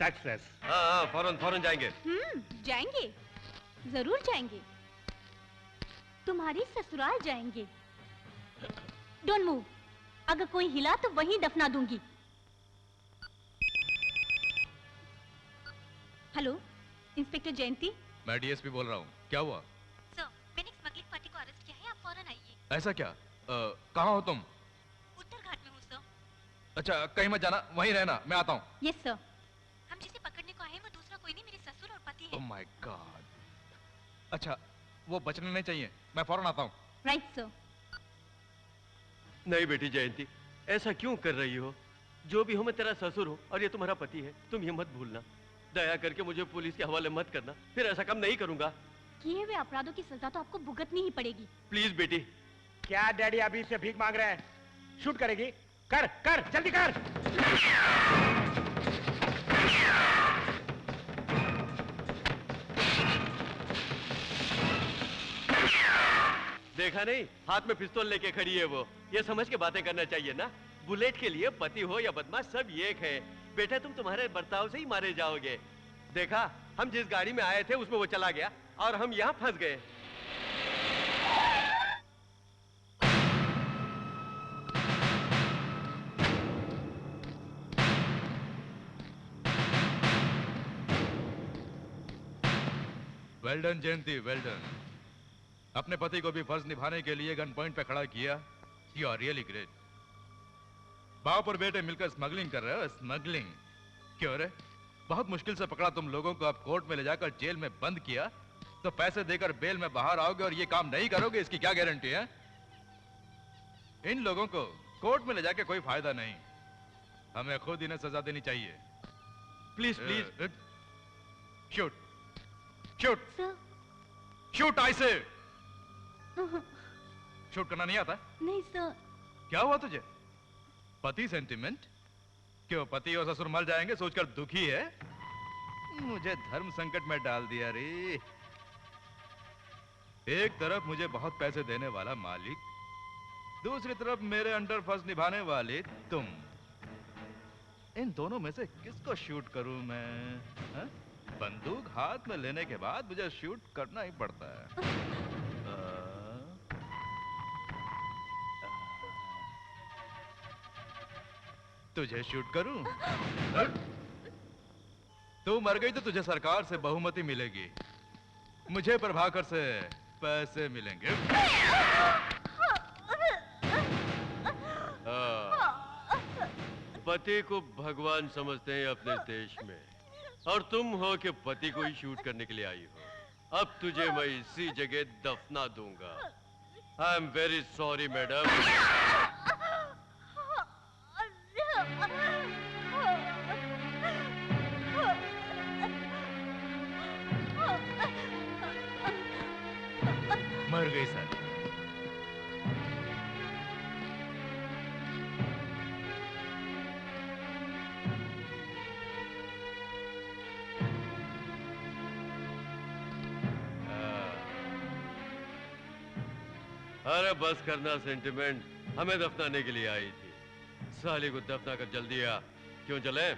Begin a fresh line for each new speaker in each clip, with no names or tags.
Success.
हाँ, फौरन फौरन जाएंगे।
जाएंगे, जरूर जाएंगे। तुम्हारी ससुराल जाएंगे। डोंट मूव, अगर कोई हिला तो वहीं दफना दूंगी। हेलो, इंस्पेक्टर जयंती।
मैं डीएसपी बोल रहा हूँ। क्या हुआ?
सर, मैंने एक स्मगलिंग पार्टी को अरेस्ट किया है, आप फौरन आइए।
ऐसा क्या? कहाँ हो तुम?
उत्तर घाट में हूँ सर।
अच्छा, कहीं मत जाना, वहीं रहना, मैं आता हूँ।
Yes sir. हम जिसे पकड़ने को आए हैं वो दूसरा कोई नहीं, मेरे ससुर और पति है।
Oh my God. अच्छा, वो बचने नहीं चाहिए, मैं फौरन आता हूँ।
Right sir.
नहीं बेटी जयंती, ऐसा क्यों कर रही हो? जो भी हो, मैं तेरा ससुर हूँ और ये तुम्हारा पति है। तुम ये मत भूलना। दया करके मुझे पुलिस के हवाले मत करना, फिर ऐसा काम नहीं करूंगा।
किए हुए अपराधों की सजा तो आपको भुगतनी ही पड़ेगी।
प्लीज बेटी।
क्या डैडी अभी से भीख मांग रहे हैं? शूट करेगी? कर कर जल्दी कर।
देखा नहीं, हाथ में पिस्तौल लेके खड़ी है वो। ये समझ के बातें करना चाहिए ना। बुलेट के लिए पति हो या बदमाश सब एक है। बेटा, तुम तुम्हारे बर्ताव से ही मारे जाओगे। देखा, हम जिस गाड़ी में आए थे उसमें वो चला गया और हम यहाँ फंस गए।
वेल डन जयंती, वेल डन। अपने पति को भी फर्ज निभाने के लिए गन पॉइंट पे खड़ा किया। You are really great. बाप और बेटे मिलकर स्मगलिंग कर रहे हो। स्मगलिंग क्यों रे? बहुत मुश्किल से पकड़ा तुम लोगों को, अब कोर्ट में ले जाकर जेल में बंद किया तो पैसे देकर बेल में बाहर आओगे और ये काम नहीं करोगे, इसकी क्या गारंटी है? इन लोगों को कोर्ट में ले जाके कोई फायदा नहीं, हमें खुद इन्हें सजा देनी चाहिए।
Please please.
Shoot shoot
sir.
Shoot, I say. Shoot करना नहीं आता?
नहीं सर।
क्या हुआ तुझे? पति सेंटिमेंट? क्यों, पति और ससुर मर जाएंगे सोचकर दुखी है? मुझे धर्म संकट में डाल दिया रे। एक तरफ मुझे बहुत पैसे देने वाला मालिक, दूसरी तरफ मेरे अंडर फर्ज निभाने वाले तुम। इन दोनों में से किसको शूट करूं मैं? हा? बंदूक हाथ में लेने के बाद मुझे शूट करना ही पड़ता है। तुझे शूट करूं? तू मर गई तो तुझे सरकार से बहुमति मिलेगी, मुझे प्रभाकर से पैसे मिलेंगे।
पति को भगवान समझते हैं अपने देश में, और तुम हो कि पति को ही शूट करने के लिए आई हो। अब तुझे मैं इसी जगह दफना दूंगा। आई एम वेरी सॉरी मैडम।
मर गई सर।
अरे बस करना सेंटिमेंट, हमें दफनाने के लिए आई थी। साली को दफना कर जल्दी आ। क्यों चले?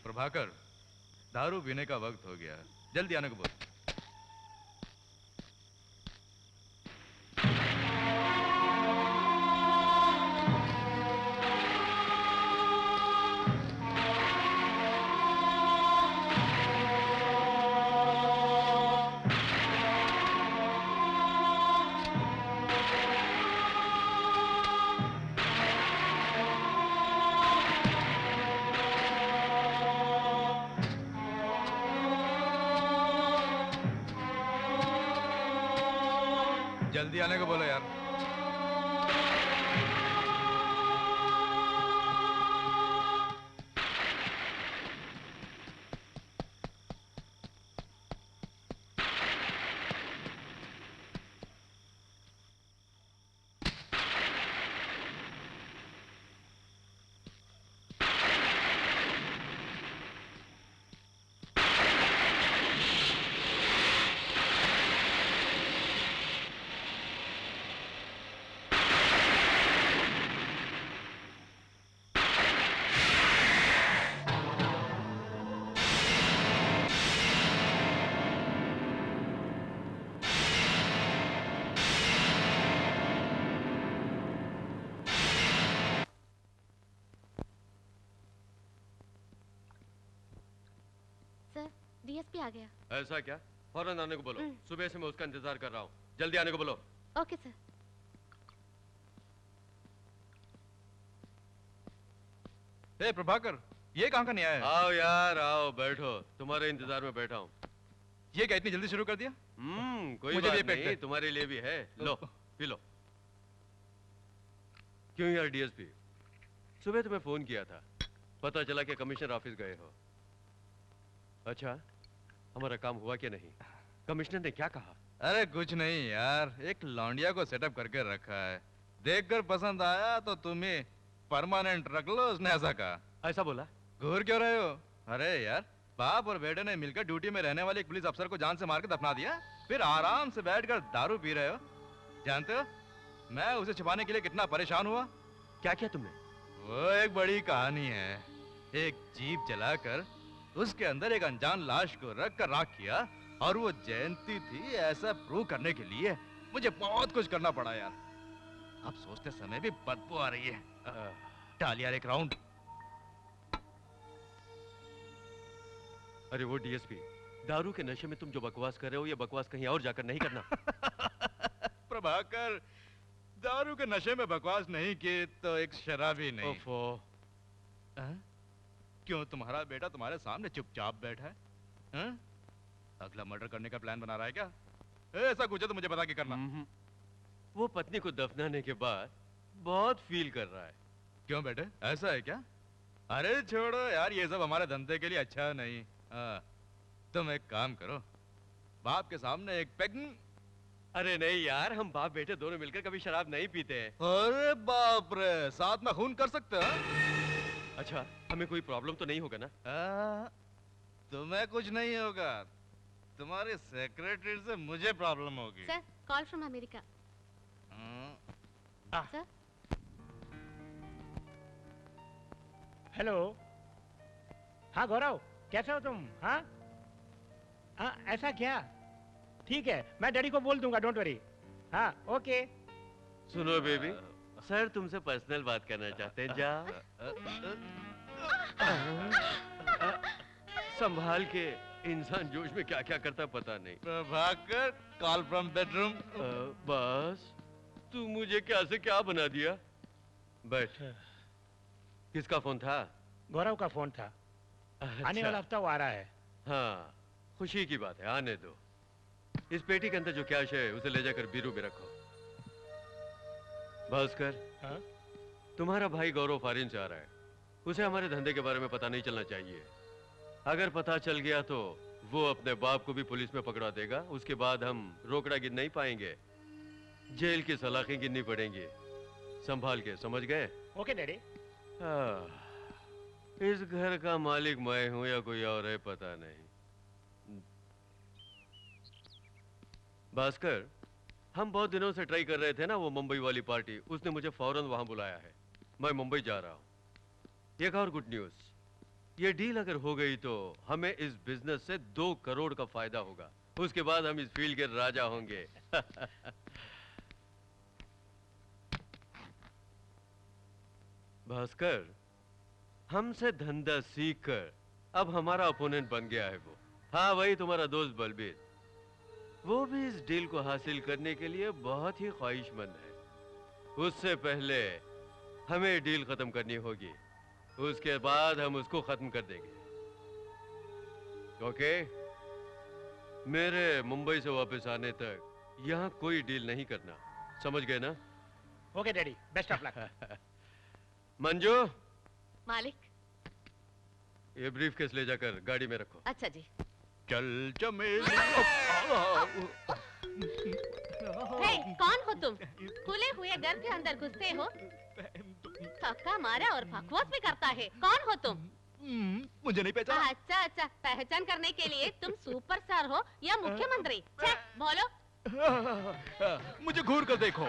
प्रभाकर, दारू पीने का वक्त हो गया, जल्दी आने को बोल। जल्दी आने को बोलो यार।
डीएसपी आ गया।
ऐसा क्या? फौरन आने को बोलो। सुबह से मैं उसका इंतजार कर रहा हूँ, जल्दी आने को बोलो।
Okay sir.
ए प्रभाकर, ये कहाँ का नया है?
आओ यार आओ, बैठो, तुम्हारे इंतजार में बैठा हूँ।
ये क्या इतनी जल्दी शुरू कर दिया?
कोई
मुझे भी
बात
एक पैक
नहीं,
दे।
तुम्हारे लिए भी है, लो पी लो। क्यों यार डीएसपी, सुबह तुम्हें फोन किया था, पता चला कि कमिश्नर ऑफिस गए हो। अच्छा, हमारा काम हुआ कि नहीं? कमिश्नर ने क्या कहा?
अरे कुछ नहीं यार, एक लौंडिया को सेटअप करके रखा है, देखकर पसंद आया तो तुम्हें परमानेंट रख लो, उसने ऐसा कहा।
ऐसा बोला?
घूर क्यों रहे हो? अरे यार, बाप और बेटे ने मिलकर ड्यूटी में रहने वाले एक पुलिस अफसर को जान से मार के दफना दिया, फिर आराम से बैठकर दारू पी रहे हो। जानते हो मैं उसे छिपाने के लिए कितना परेशान हुआ?
क्या किया तुमने?
वो एक बड़ी कहानी है। एक जीप जलाकर उसके अंदर एक अनजान लाश को रख कर राख किया, और वो जयंती थी, ऐसा प्रूव करने के लिए मुझे बहुत कुछ करना पड़ा यार। अब सोचते समय भी बदबू आ रही है। डाल यार एक राउंड।
अरे वो डीएसपी, दारू के नशे में तुम जो बकवास कर रहे हो, ये बकवास कहीं और जाकर नहीं करना।
प्रभाकर, दारू के नशे में बकवास नहीं की तो एक शराबी नहीं।
ओफो।
क्यों, तुम्हारा बेटा तुम्हारे सामने चुपचाप बैठा है? हाँ? अगला मर्डर करने का प्लान बना रहा है क्या? ऐसा कुछ है तो मुझे बता के करना।
वो पत्नी को दफनाने के बाद बहुत फील कर रहा है।
क्यों बेटे, ऐसा है क्या? अरे छोड़ो यार, ये सब हमारे धंधे के लिए अच्छा नहीं। तुम एक काम करो, बाप के सामने एक पेग।
अरे नहीं यार, हम बाप बेटे दोनों मिलकर कभी शराब नहीं पीते हैं।
अरे बाप रे, साथ में खून कर सकते हो?
अच्छा, हमें कोई प्रॉब्लम तो नहीं होगा ना?
तुम्हें कुछ नहीं होगा, तुम्हारे सेक्रेटरी से मुझे प्रॉब्लम होगी।
Sir, call from America. Sir,
hello. हाँ गौरव, कैसे हो तुम? हाँ हाँ, ऐसा क्या? ठीक है, मैं डैडी को बोल दूंगा, डोंट वरी। हाँ ओके।
सुनो बेबी, सर तुमसे पर्सनल बात करना चाहते हैं, जा। संभाल के, इंसान जोश में क्या क्या करता पता नहीं।
Prabhakar, call from bedroom.
बस तू मुझे क्या से क्या बना दिया। बैठ। किसका फोन था?
गौरव का फोन था।
अच्छा।
आने वाला हफ्ता वो आ रहा है।
हाँ, खुशी की बात है, आने दो। इस पेटी के अंदर जो कैश है उसे ले जाकर बीरू में रखो। भास्कर,
हाँ?
तुम्हारा भाई गौरव फॉरेन से आ रहा है, उसे हमारे धंधे के बारे में पता नहीं चलना चाहिए। अगर पता चल गया तो वो अपने बाप को भी पुलिस में पकड़ा देगा, उसके बाद हम रोकड़ा गिन नहीं पाएंगे, जेल की सलाखें गिननी पड़ेंगी। संभाल के, समझ गए?
Okay daddy.
इस घर का मालिक मैं हूं या कोई और है पता नहीं। भास्कर, हम बहुत दिनों से ट्राई कर रहे थे ना वो मुंबई वाली पार्टी, उसने मुझे फौरन वहां बुलाया है। मैं मुंबई जा रहा हूं। एक और गुड न्यूज, ये डील अगर हो गई तो हमें इस बिजनेस से 2 करोड़ का फायदा होगा, उसके बाद हम इस फील्ड के राजा होंगे। भास्कर, हमसे धंधा सीखकर अब हमारा ओपोनेंट बन गया है वो। हाँ, वही तुम्हारा दोस्त बलबीर। वो भी इस डील को हासिल करने के लिए बहुत ही ख्वाहिशमंद है। उससे पहले हमें डील खत्म करनी होगी, उसके बाद हम उसको खत्म कर देंगे। ओके? मेरे मुंबई से वापस आने तक यहाँ कोई डील नहीं करना, समझ गए ना?
Okay daddy, best of luck.
Manju,
मालिक।
ये ब्रीफ केस ले जाकर गाड़ी में रखो।
अच्छा जी।
चल चमेली।
हे, कौन हो तुम? खुले हुए घर के अंदर घुसते हो, थक्का मारा और बकवास भी करता है। कौन हो तुम?
मुझे नहीं पहचाना?
अच्छा अच्छा, पहचान करने के लिए तुम सुपरस्टार हो या मुख्यमंत्री? छे, बोलो।
मुझे घूर कर देखो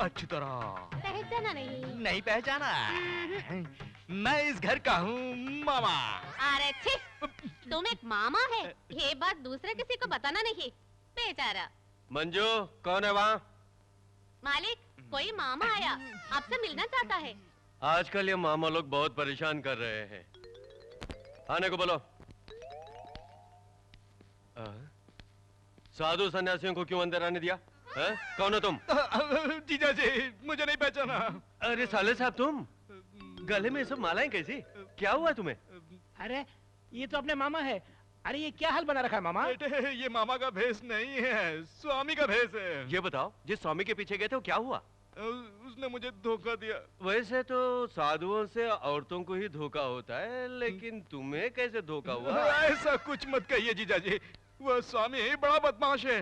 अच्छी तरह।
पहचाना नहीं?
पहचाना। मैं इस घर का हूँ मामा।
अरे छी, तुम एक मामा है, ये बात दूसरे किसी को बताना नहीं, बेचारा।
मंजू, कौन है वहाँ?
मालिक, कोई मामा आया, आपसे मिलना चाहता है।
आजकल ये मामा लोग बहुत परेशान कर रहे हैं, आने को बोलो। साधु सन्यासियों को क्यों अंदर आने दिया? कौन हो तुम?
जीजा जी, मुझे नहीं पहचाना।
अरे साले साहब, तुम गले में सब मालाएं कैसी? क्या हुआ तुम्हें?
अरे ये तो अपने मामा है। अरे ये क्या हाल बना रखा है मामा?
बेटे, ये मामा का भेष नहीं है, स्वामी का भेष है।
ये बताओ, जिस स्वामी के पीछे गए थे वो क्या हुआ?
उसने मुझे धोखा दिया।
वैसे तो साधुओं से औरतों को ही धोखा होता है, लेकिन तुम्हें कैसे धोखा हुआ?
ऐसा कुछ मत कहिए जीजा जी, वह स्वामी बड़ा बदमाश है,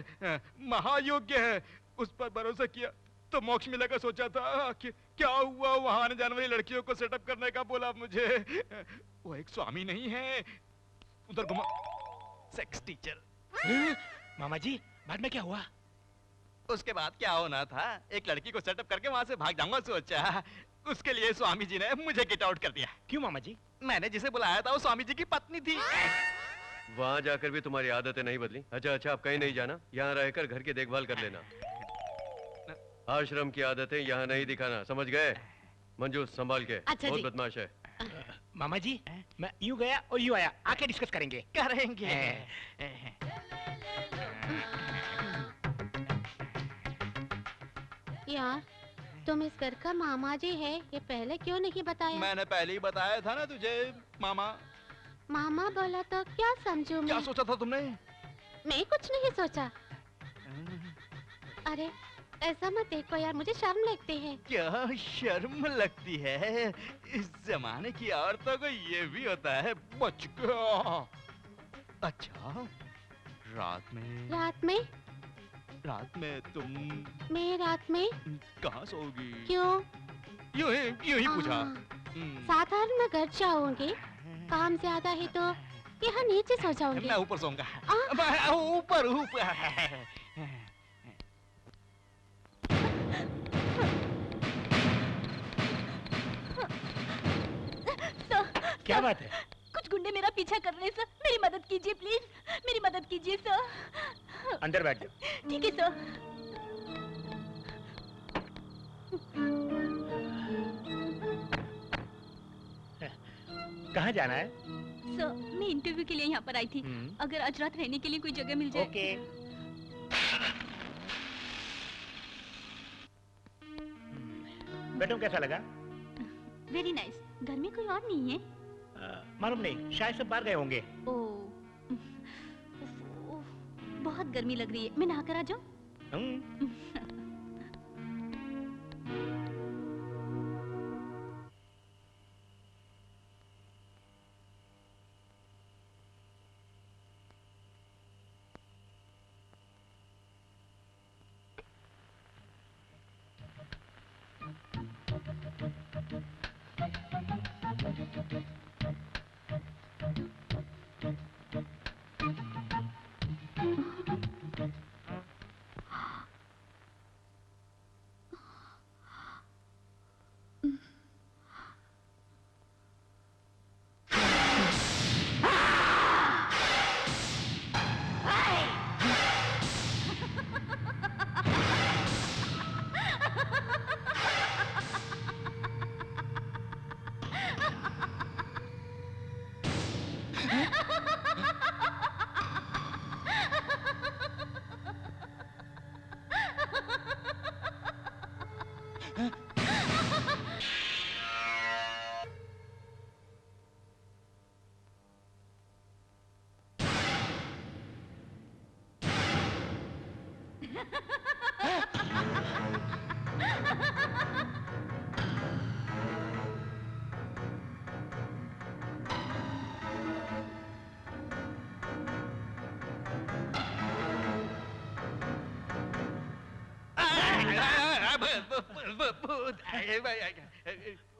महायोग्य है। उस पर भरोसा किया तो मोक्ष मिलेगा सोचा था कि क्या हुआ, वहां आने जाने वाली लड़कियों को सेटअप करने का बोला मुझे। वो एक स्वामी नहीं है, उधर घुमा सेक्स टीचर।
मामा जी बाद में क्या हुआ?
उसके बाद क्या होना था, एक लड़की को सेटअप करके वहां से भाग जाऊंगा सोचा। उसके लिए स्वामी जी ने मुझे गेट आउट कर दिया।
क्यों मामा जी?
मैंने जिसे बुलाया था वो स्वामी जी की पत्नी थी।
वहां जाकर भी तुम्हारी आदतें नहीं बदली? अच्छा, आप कहीं नहीं जाना, यहाँ रहकर घर की देखभाल कर लेना। आश्रम की आदतें यहाँ नहीं दिखाना, समझ गए? मंजू संभाल के।
अच्छा
बहुत
जी।
बदमाश है।
मामा जी मैं यूं गया और यूं आया, आके डिस्कस करेंगे।
यार, तुम इस घर का मामा जी है, ये पहले क्यों नहीं बताया?
मैंने पहले ही बताया था ना तुझे मामा।
मामा बोला तो क्या समझूं
क्या
मैं?
सोचा था तुमने?
मैं कुछ नहीं सोचा। अरे ऐसा मत देखो यार, मुझे शर्म लगती है।
क्या शर्म लगती है? इस जमाने की औरतों को ये भी होता है बच गया। अच्छा, रात में तुम
मैं रात में
कहाँ सोओगी?
क्यों?
यूं ही पूछा।
साधारण मैं घर जाऊंगी, काम ज्यादा है तो यहाँ नीचे सो जाऊंगी।
मैं ऊपर सोऊंगा। ऊपर।
क्या बात है?
कुछ गुंडे मेरा पीछा कर रहे हैं सर, मेरी मदद कीजिए प्लीज, मेरी मदद कीजिए सर।
अंदर बैठ जाओ।
ठीक है सर।
कहाँ जाना है?
सर मैं इंटरव्यू के लिए यहाँ पर आई थी, अगर आज रात रहने के लिए कोई जगह मिल जाए।
ओके। बेटों कैसा लगा?
Very nice. घर में कोई और नहीं है?
मालूम नहीं, शायद सब बाहर गए होंगे।
ओह, बहुत गर्मी लग रही है, मैं नहाकर आ जाऊं?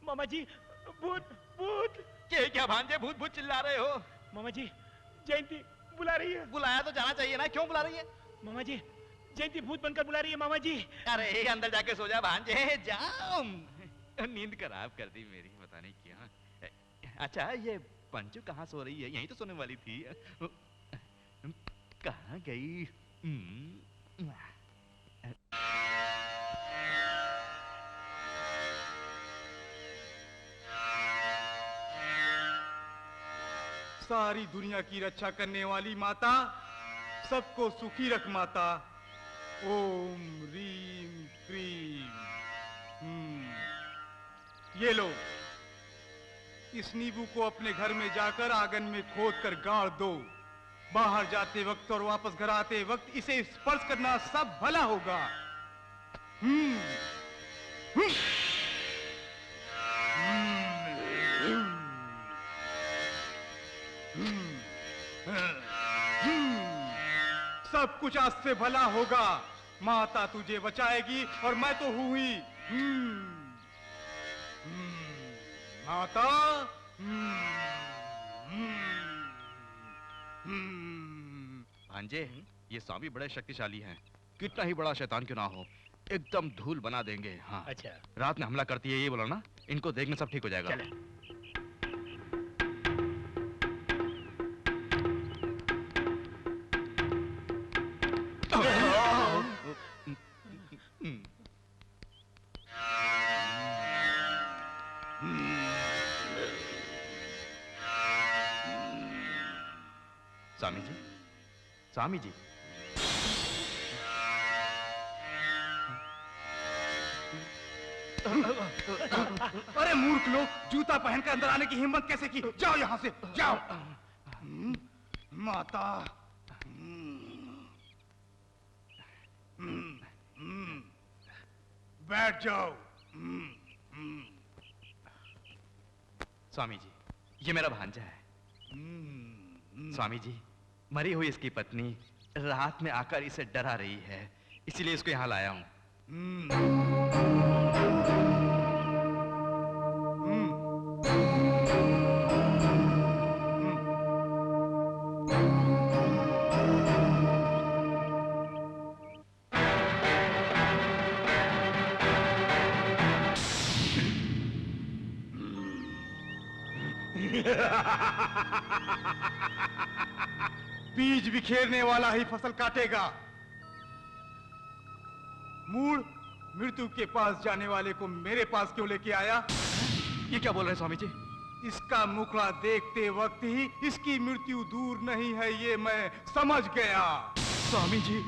मामा जी भूत भूत।
क्या भांजे भूत चिल्ला रहे हो?
मामा जी जयंती बुला रही है।
बुलाया तो जाना चाहिए ना, क्यों बुला रही है?
मामा जी जयंती भूत बनकर बुला रही है मामा जी।
अरे अंदर जाके सो जा भांजे, जाओ। नींद खराब कर दी मेरी, पता नहीं क्या। अच्छा ये पंचू कहाँ सो रही है? यहीं तो सोने वाली थी। कहाँ गई?
सारी दुनिया की रक्षा करने वाली माता सबको सुखी रख माता। ओम रीम क्रीम। ये लो, इस नींबू को अपने घर में जाकर आंगन में खोद कर गाड़ दो। बाहर जाते वक्त और वापस घर आते वक्त इसे स्पर्श करना, सब भला होगा। सब कुछ आज से भला होगा। माता तुझे बचाएगी और मैं तो हूं ही। माता।
भांजे, ये स्वामी बड़े शक्तिशाली हैं। कितना ही बड़ा शैतान क्यों ना हो, एकदम धूल बना देंगे। हाँ।
अच्छा।
रात में हमला करती है ये बोला ना, इनको देखने सब ठीक हो जाएगा।
चले।
स्वामी जी, स्वामी जी।
अरे मूर्ख लोग, जूता पहनकर अंदर आने की हिम्मत कैसे की? जाओ यहां से, जाओ। माता। बैठ जाओ।
स्वामी जी, ये मेरा भांजा है। स्वामी जी, मरी हुई इसकी पत्नी रात में आकर इसे डरा रही है, इसीलिए इसको यहाँ लाया हूँ।
बीज बिखेरने वाला ही फसल काटेगा। मूल मृत्यु के पास जाने वाले को मेरे पास क्यों लेके आया?
ये क्या बोल रहे हैं स्वामी जी?
इसका मुखड़ा देखते वक्त ही इसकी मृत्यु दूर नहीं है, ये मैं समझ गया।
स्वामी जी,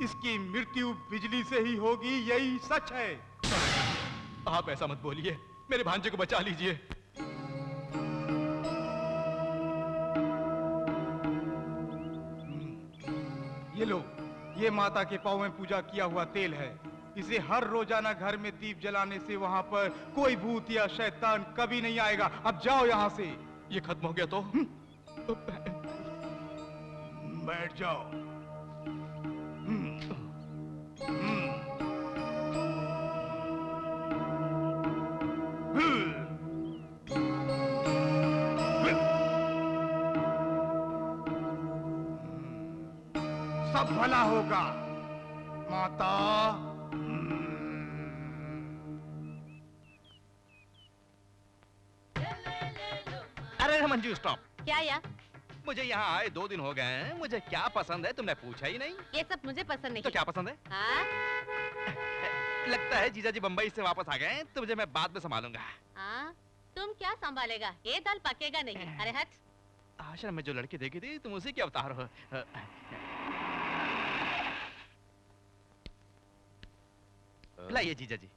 इसकी मृत्यु बिजली से ही होगी, यही सच है।
आप ऐसा मत बोलिए, मेरे भांजे को बचा लीजिए।
ये लो, ये माता के पांव में पूजा किया हुआ तेल है। इसे हर रोजाना घर में दीप जलाने से वहां पर कोई भूत या शैतान कभी नहीं आएगा। अब जाओ यहां से।
ये खत्म हो गया तो?
बैठ जाओ। सब भला होगा माता।
अरे मंजू, स्टॉप।
क्या यार?
मुझे यहाँ आए 2 दिन हो गए हैं, मुझे क्या पसंद है तुमने पूछा ही नहीं।
ये सब मुझे पसंद नहीं।
तो क्या पसंद है?
हाँ?
लगता है जीजा जी बम्बई से वापस आ गए, तो मुझे मैं बाद में संभालूंगा।
हाँ? तुम क्या संभालेगा? ये दाल पकेगा नहीं। अरे हट।
आश्रम में जो लड़की देखी थी, तुम उसी के अवतार हो। लाइए जीजा जी।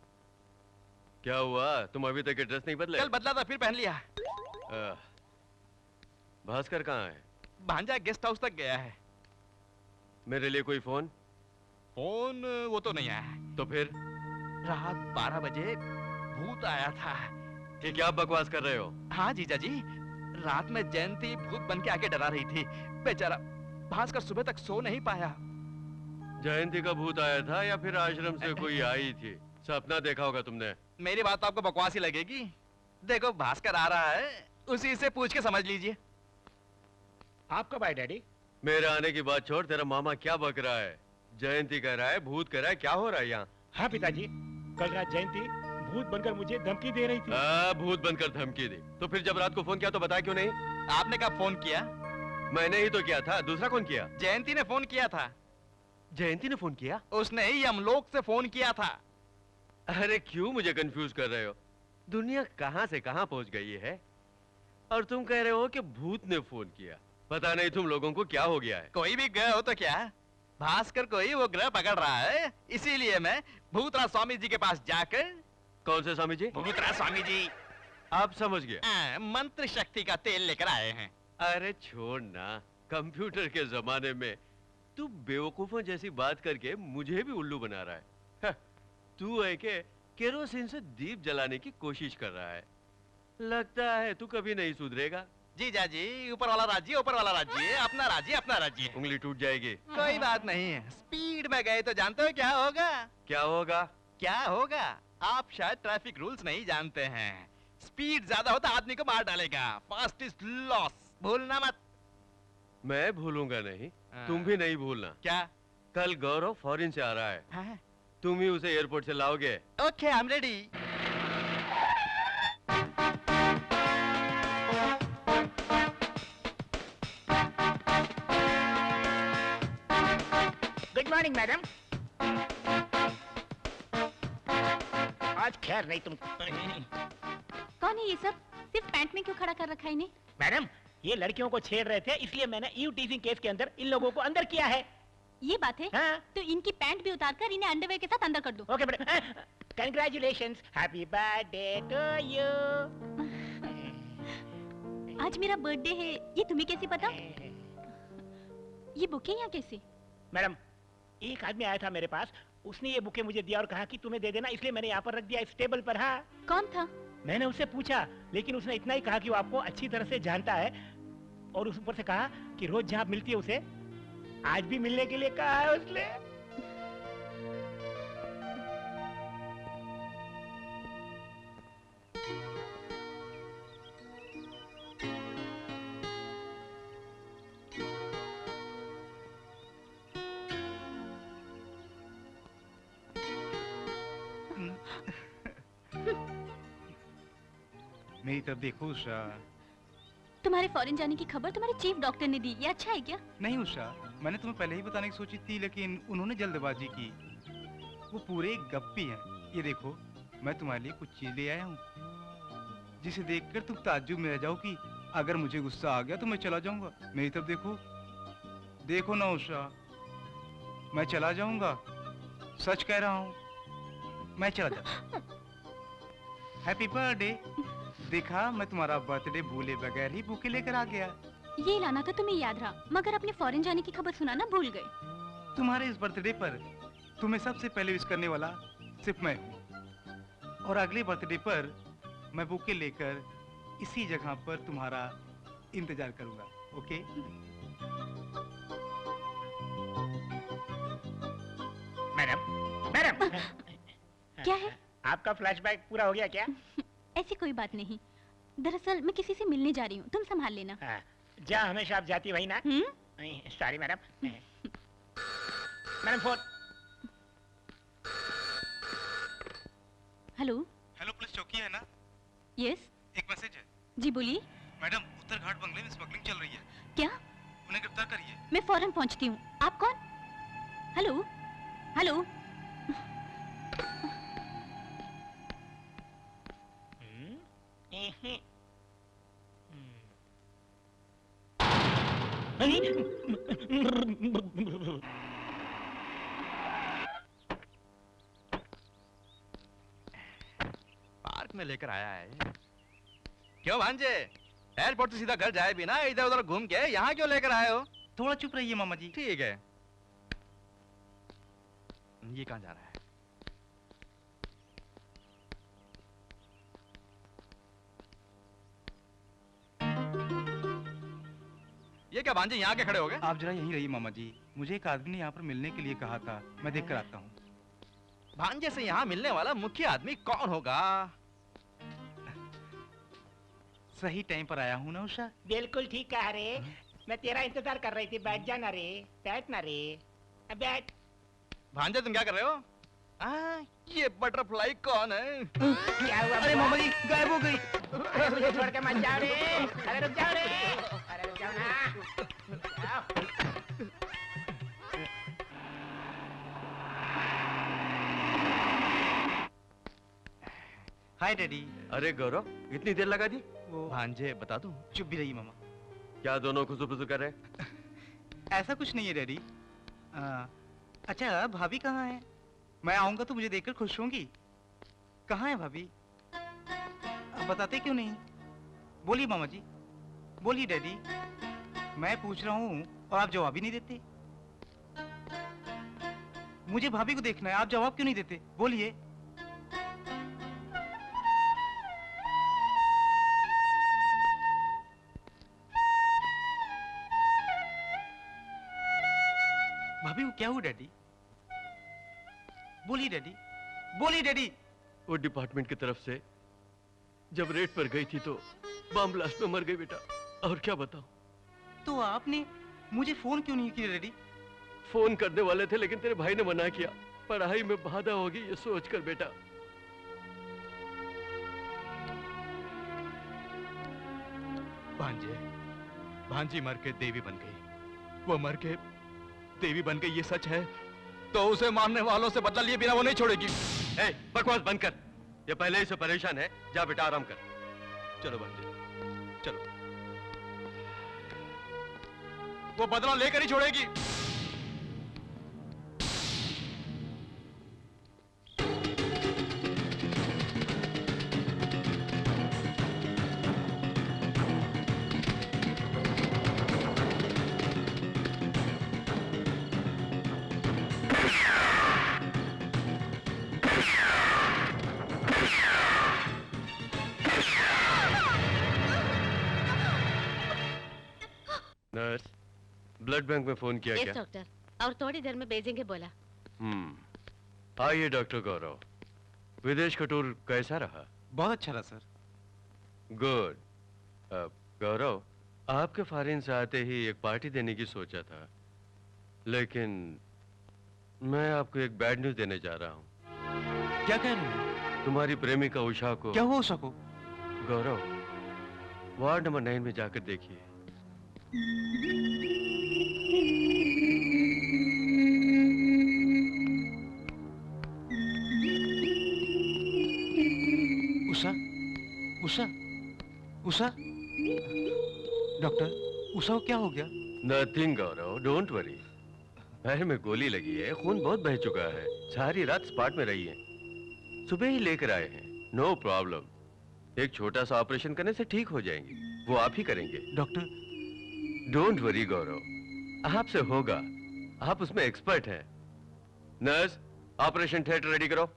क्या हुआ? तुम अभी तक ड्रेस नहीं बदले?
कल बदला था, फिर पहन लिया।
भास्कर कहाँ है?
भांजा गेस्ट हाउस तक गया है।
मेरे लिए कोई फोन?
फोन वो तो नहीं आया।
तो फिर?
रात 12 बजे भूत आया था।
ये क्या बकवास कर रहे हो?
हाँ जीजा जी, रात में जयंती भूत बन के आके डरा रही थी। बेचारा भास्कर सुबह तक सो नहीं पाया।
जयंती का भूत आया था या फिर आश्रम से कोई आई थी? सपना देखा होगा तुमने।
मेरी बात तो आपको बकवास ही लगेगी। देखो भास्कर आ रहा है, उसी से पूछ के समझ लीजिए।
आप कब आए डैडी?
मेरे आने की बात छोड़, तेरा मामा क्या बक रहा है? जयंती कह रहा है, भूत कह रहा है, क्या हो रहा है यहाँ?
हाँ पिताजी, कल रात जयंती भूत बनकर मुझे धमकी दे रही थी।
भूत बनकर धमकी दी? तो फिर जब रात को फोन किया तो बताया क्यों नहीं?
आपने कब फोन किया?
मैंने ही तो किया था, दूसरा कौन किया?
जयंती ने फोन किया था।
जयंती ने फोन किया?
उसने ही यमलोक से फोन किया था।
अरे क्यों मुझे कंफ्यूज कर रहे हो? दुनिया कहां से कहां पहुंच गई है और तुम कह रहे हो कि भूत ने फोन किया। पता नहीं तुम लोगों को क्या हो गया है।
कोई भी ग्रह हो तो क्या, भास्कर को ही वो ग्रह पकड़ रहा है। इसीलिए मैं भूतराज स्वामी जी के पास जाकर,
कौन से स्वामी जी?
भूतराज स्वामी जी
आप समझ गया।
मंत्र शक्ति का तेल लेकर आए हैं।
अरे छोड़ ना, कंप्यूटर के जमाने में तू बेवकूफों जैसी बात करके मुझे भी उल्लू बना रहा है। हाँ, तू है के केरोसिन से दीप जलाने की कोशिश कर रहा है। लगता है तू कभी नहीं सुधरेगा।
जीजा जी, ऊपर वाला राज्य ऊपर वाला राज्य, अपना राज्य अपना राज्य।
उंगली टूट जाएगी।
कोई बात नहीं है, स्पीड में गए तो जानते हो क्या होगा?
क्या होगा?
क्या होगा? आप शायद ट्रैफिक रूल्स नहीं जानते हैं। स्पीड ज्यादा होता आदमी को मार डालेगा। फास्ट इज लॉस, भूलना मत।
मैं भूलूंगा नहीं,
हाँ।
तुम भी नहीं भूलना।
क्या?
कल गौरव फॉरेन से आ रहा है,
हाँ?
तुम ही उसे एयरपोर्ट से लाओगे।
Okay, I am ready.
Good morning madam. आज खैर नहीं तुम।
कौन है ये सब? सिर्फ पैंट में क्यों खड़ा कर रखा है इन्हें?
मैडम, ये लड़कियों को छेड़ रहे थे, इसलिए मैंने ईव टीजिंग केस के अंदर इन लोगों को अंदर किया है।
ये बात है?
हाँ।
तो इनकी पैंट भी उतारकर इन्हें अंडरवेयर के साथ अंदर कर दो।
Okay madam. Congratulations, happy birthday to you.
आज मेरा बर्थडे है, ये तुम्हें कैसे पता? ये बुके यहाँ कैसे?
मैडम, एक आदमी आया था मेरे पास, उसने ये बुके मुझे दिया और कहा कि तुम्हें दे देना, इसलिए मैंने यहाँ पर रख दिया इस टेबल पर। हाँ,
कौन था?
मैंने उससे पूछा, लेकिन उसने इतना ही कहा कि वो आपको अच्छी तरह से जानता है, और उस ऊपर से कहा कि रोज जहाँ मिलती है उसे आज भी मिलने के लिए कहा है उसने।
मेरी तरफ देखो उषा।
तुम्हारे फॉरेन जाने की खबर तुम्हारे चीफ डॉक्टर ने दी, ये अच्छा है क्या?
नहीं उषा, मैंने तुम्हें पहले ही बताने की सोची थी, लेकिन उन्होंने जल्दबाजी की। वो पूरे गप्पी हैं। ये देखो, मैं तुम्हारे लिए कुछ चीज ले आया हूँ, जिसे देखकर तुम ताज्जुब में रह जाओ कि अगर मुझे गुस्सा आ गया तो मैं चला जाऊंगा। मेरी तरफ देखो, देखो ना उषा, मैं चला जाऊंगा, सच कह रहा हूँ, मैं चला जाऊंगा। Happy birthday. देखा, मैं तुम्हारा बर्थडे भूले बगैर ही बुके लेकर आ गया।
ये लाना था तुम्हें याद रहा, मगर अपने फॉरेन जाने की खबर सुनाना भूल गए।
तुम्हारे इस बर्थडे पर तुम्हें सबसे पहले विश करने वाला सिर्फ मैं हूँ, और अगले बर्थडे पर मैं बुके लेकर इसी जगह पर तुम्हारा इंतजार करूंगा। ओके?
Madam, madam.
क्या है?
आपका फ्लैशबैक पूरा हो गया क्या?
ऐसी कोई बात नहीं, दरअसल मैं किसी से मिलने जा रही हूँ, तुम संभाल लेना।
हाँ, जहाँ हमेशा आप जाती वही ना? Sorry madam. Madam phone.
Hello.
Hello, police चौकी है ना?
यस।
एक मैसेज है।
जी बोलिए।
मैडम, उत्तर घाट बंगले में स्मगलिंग चल रही है,
क्या?
उन्हें गिरफ्तार करिए।
मैं फौरन पहुंचती हूँ। आप कौन? Hello, hello.
पार्क में लेकर आया है। क्यों भांजे, एयरपोर्ट से सीधा घर जाए बिना इधर उधर घूम के यहाँ क्यों लेकर आए हो?
थोड़ा चुप रहिए मामा जी।
ठीक है। ये कहाँ जा रहा है? ये क्या भांजे यहाँ के खड़े हो गए?
आप जरा यहीं रहिए मामा जी, मुझे एक आदमी ने यहाँ पर मिलने के लिए कहा था, मैं देख कर आता हूँ।
भांजे से यहाँ मिलने वाला मुख्य आदमी कौन होगा?
सही टाइम पर आया हूँ ना उषा?
बिल्कुल ठीक कहा रे, मैं तेरा इंतजार कर रही थी। बैठ जाना रे, बैठना रे, बैठ।
भांजे तुम क्या कर रहे हो? ये बटरफ्लाई कौन है?
क्या हुआ?
अरे मामा जी, गायब हो गई।
अरे मुझे छोड़ के मत जाओ रे। अरे रुक जाओ रे, अरे रुक जाओ ना। जाओ।
हाय डैडी।
अरे गौरव, इतनी देर लगा दी?
वो
भांजे बता दूं?
चुप भी रहिए मामा।
क्या दोनों खुसुर कर रहे?
ऐसा कुछ नहीं है डैडी। अच्छा भाभी कहाँ है? मैं आऊंगा तो मुझे देखकर खुश होंगी। कहाँ है भाभी? आप बताते क्यों नहीं? बोलिए मामा जी, बोलिए डैडी। मैं पूछ रहा हूँ और आप जवाब ही नहीं देते। मुझे भाभी को देखना है, आप जवाब क्यों नहीं देते? बोलिए। भाभी को क्या हुआ डैडी? बोलिए डैडी, बोलिए डैडी।
वो डिपार्टमेंट की तरफ से जब रेड पर गई थी तो बम ब्लास्ट में मर गई बेटा। और क्या बताऊं?
तो आपने मुझे फोन क्यों नहीं किया डैडी?
फोन करने वाले थे लेकिन तेरे भाई ने मना किया। पढ़ाई में बाधा होगी ये सोचकर बेटा।
भांजे, भांजी मर के देवी बन गई। वो मर के देवी बन गई ये सच है तो उसे मारने वालों से बदला लिए बिना वो नहीं छोड़ेगी।
ए, बकवास बंद कर। ये पहले ही से परेशान है। जा बेटा आराम कर।
चलो भांजे, चलो। वो बदला लेकर ही छोड़ेगी।
नर्स, ब्लड बैंक में फोन किया
यस
क्या?
डॉक्टर, और थोड़ी देर में भेजेंगे बोला।
आइए डॉक्टर गौरव, विदेश का टूर कैसा रहा?
बहुत अच्छा रहा सर।
गुड। गौरव, आपके फॉरेन से आते ही एक पार्टी देने की सोचा था, लेकिन मैं आपको एक बैड न्यूज देने जा रहा हूँ।
क्या कह रहे हैं?
तुम्हारी प्रेमिका उषा को।
क्या हुआ उषा को?
गौरव, वार्ड नंबर 9 में जाकर देखिए।
उषा, उषा, उषा। डॉक्टर, उषा को क्या हो गया?
Nothing Gaurav, don't worry. पैर में गोली लगी है, खून बहुत बह चुका है। सारी रात स्पॉट में रही है, सुबह ही लेकर आए हैं। No problem. एक छोटा सा ऑपरेशन करने से ठीक हो जाएंगी। वो आप ही करेंगे।
डॉक्टर,
डोंट वरी गौरव, आपसे होगा। आप उसमें एक्सपर्ट हैं। नर्स, ऑपरेशन थिएटर रेडी करो।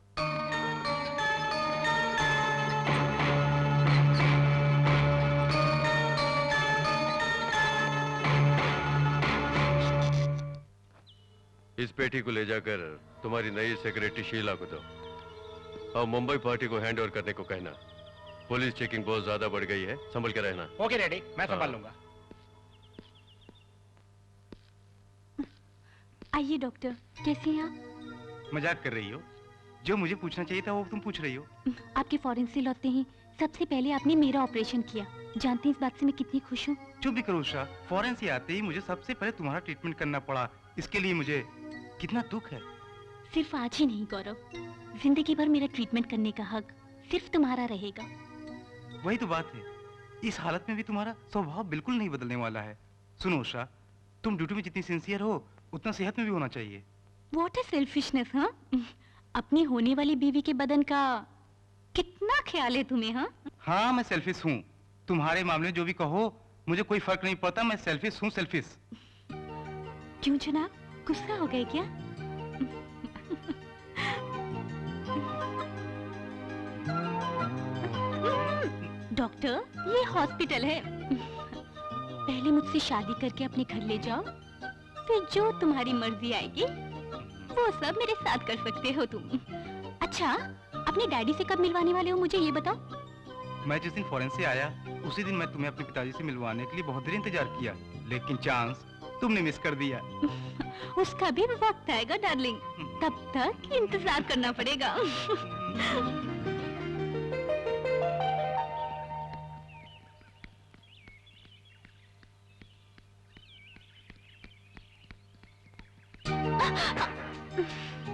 इस पेटी को ले जाकर तुम्हारी नई सेक्रेटरी शीला को दो और मुंबई पार्टी को हैंड ओवर करने को कहना। पुलिस चेकिंग बहुत ज्यादा बढ़ गई है, संभल के रहना।
ओके डैडी, मैं संभाल
हाँ।
लूंगा।
आइए डॉक्टर, कैसे हैं आप?
मजाक कर रही हो? जो मुझे पूछना चाहिए था वो तुम पूछ रही हो।
आपके फॉरेन से लौटते ही सबसे पहले आपने मेरा ऑपरेशन किया। जानते हैं इस बात से मैं कितनी खुश हूँ।
चुप भी करो उषा, फॉरेन से आते ही मुझे सबसे पहले तुम्हारा ट्रीटमेंट करना पड़ा। इसके लिए मुझे कितना दुख है।
सिर्फ आज ही नहीं गौरव, जिंदगी भर मेरा ट्रीटमेंट करने का हक सिर्फ तुम्हारा रहेगा।
वही तो बात है, इस हालत में भी तुम्हारा स्वभाव बिल्कुल नहीं बदलने वाला है। सुनो उषा, तुम ड्यूटी में जितनी सिंसियर हो उतना सेहत में भी होना चाहिए।
व्हाट इज सेल्फिशनेस, हाँ? अपनी होने वाली बीवी के बदन का कितना ख्याल है तुम्हें, हाँ?
हाँ, मैं सेल्फिश हूँ। तुम्हारे मामले में जो भी कहो मुझे कोई फर्क नहीं पड़ता। मैं सेल्फिश हूँ, सेल्फिश।
क्यों जनाब, गुस्सा हो गए क्या? डॉक्टर, ये हॉस्पिटल है। पहले मुझसे शादी करके अपने घर ले जाओ, फिर जो तुम्हारी मर्जी आएगी वो सब मेरे साथ कर सकते हो तुम। अच्छा, अपने डैडी से कब मिलवाने वाले हो मुझे ये बताओ।
मैं जिस दिन फॉरेन से आया उसी दिन मैं तुम्हें अपने पिताजी से मिलवाने के लिए बहुत देर इंतजार किया, लेकिन चांस तुमने मिस कर दिया।
उसका भी वक्त आएगा डार्लिंग, तब तक इंतजार करना पड़ेगा।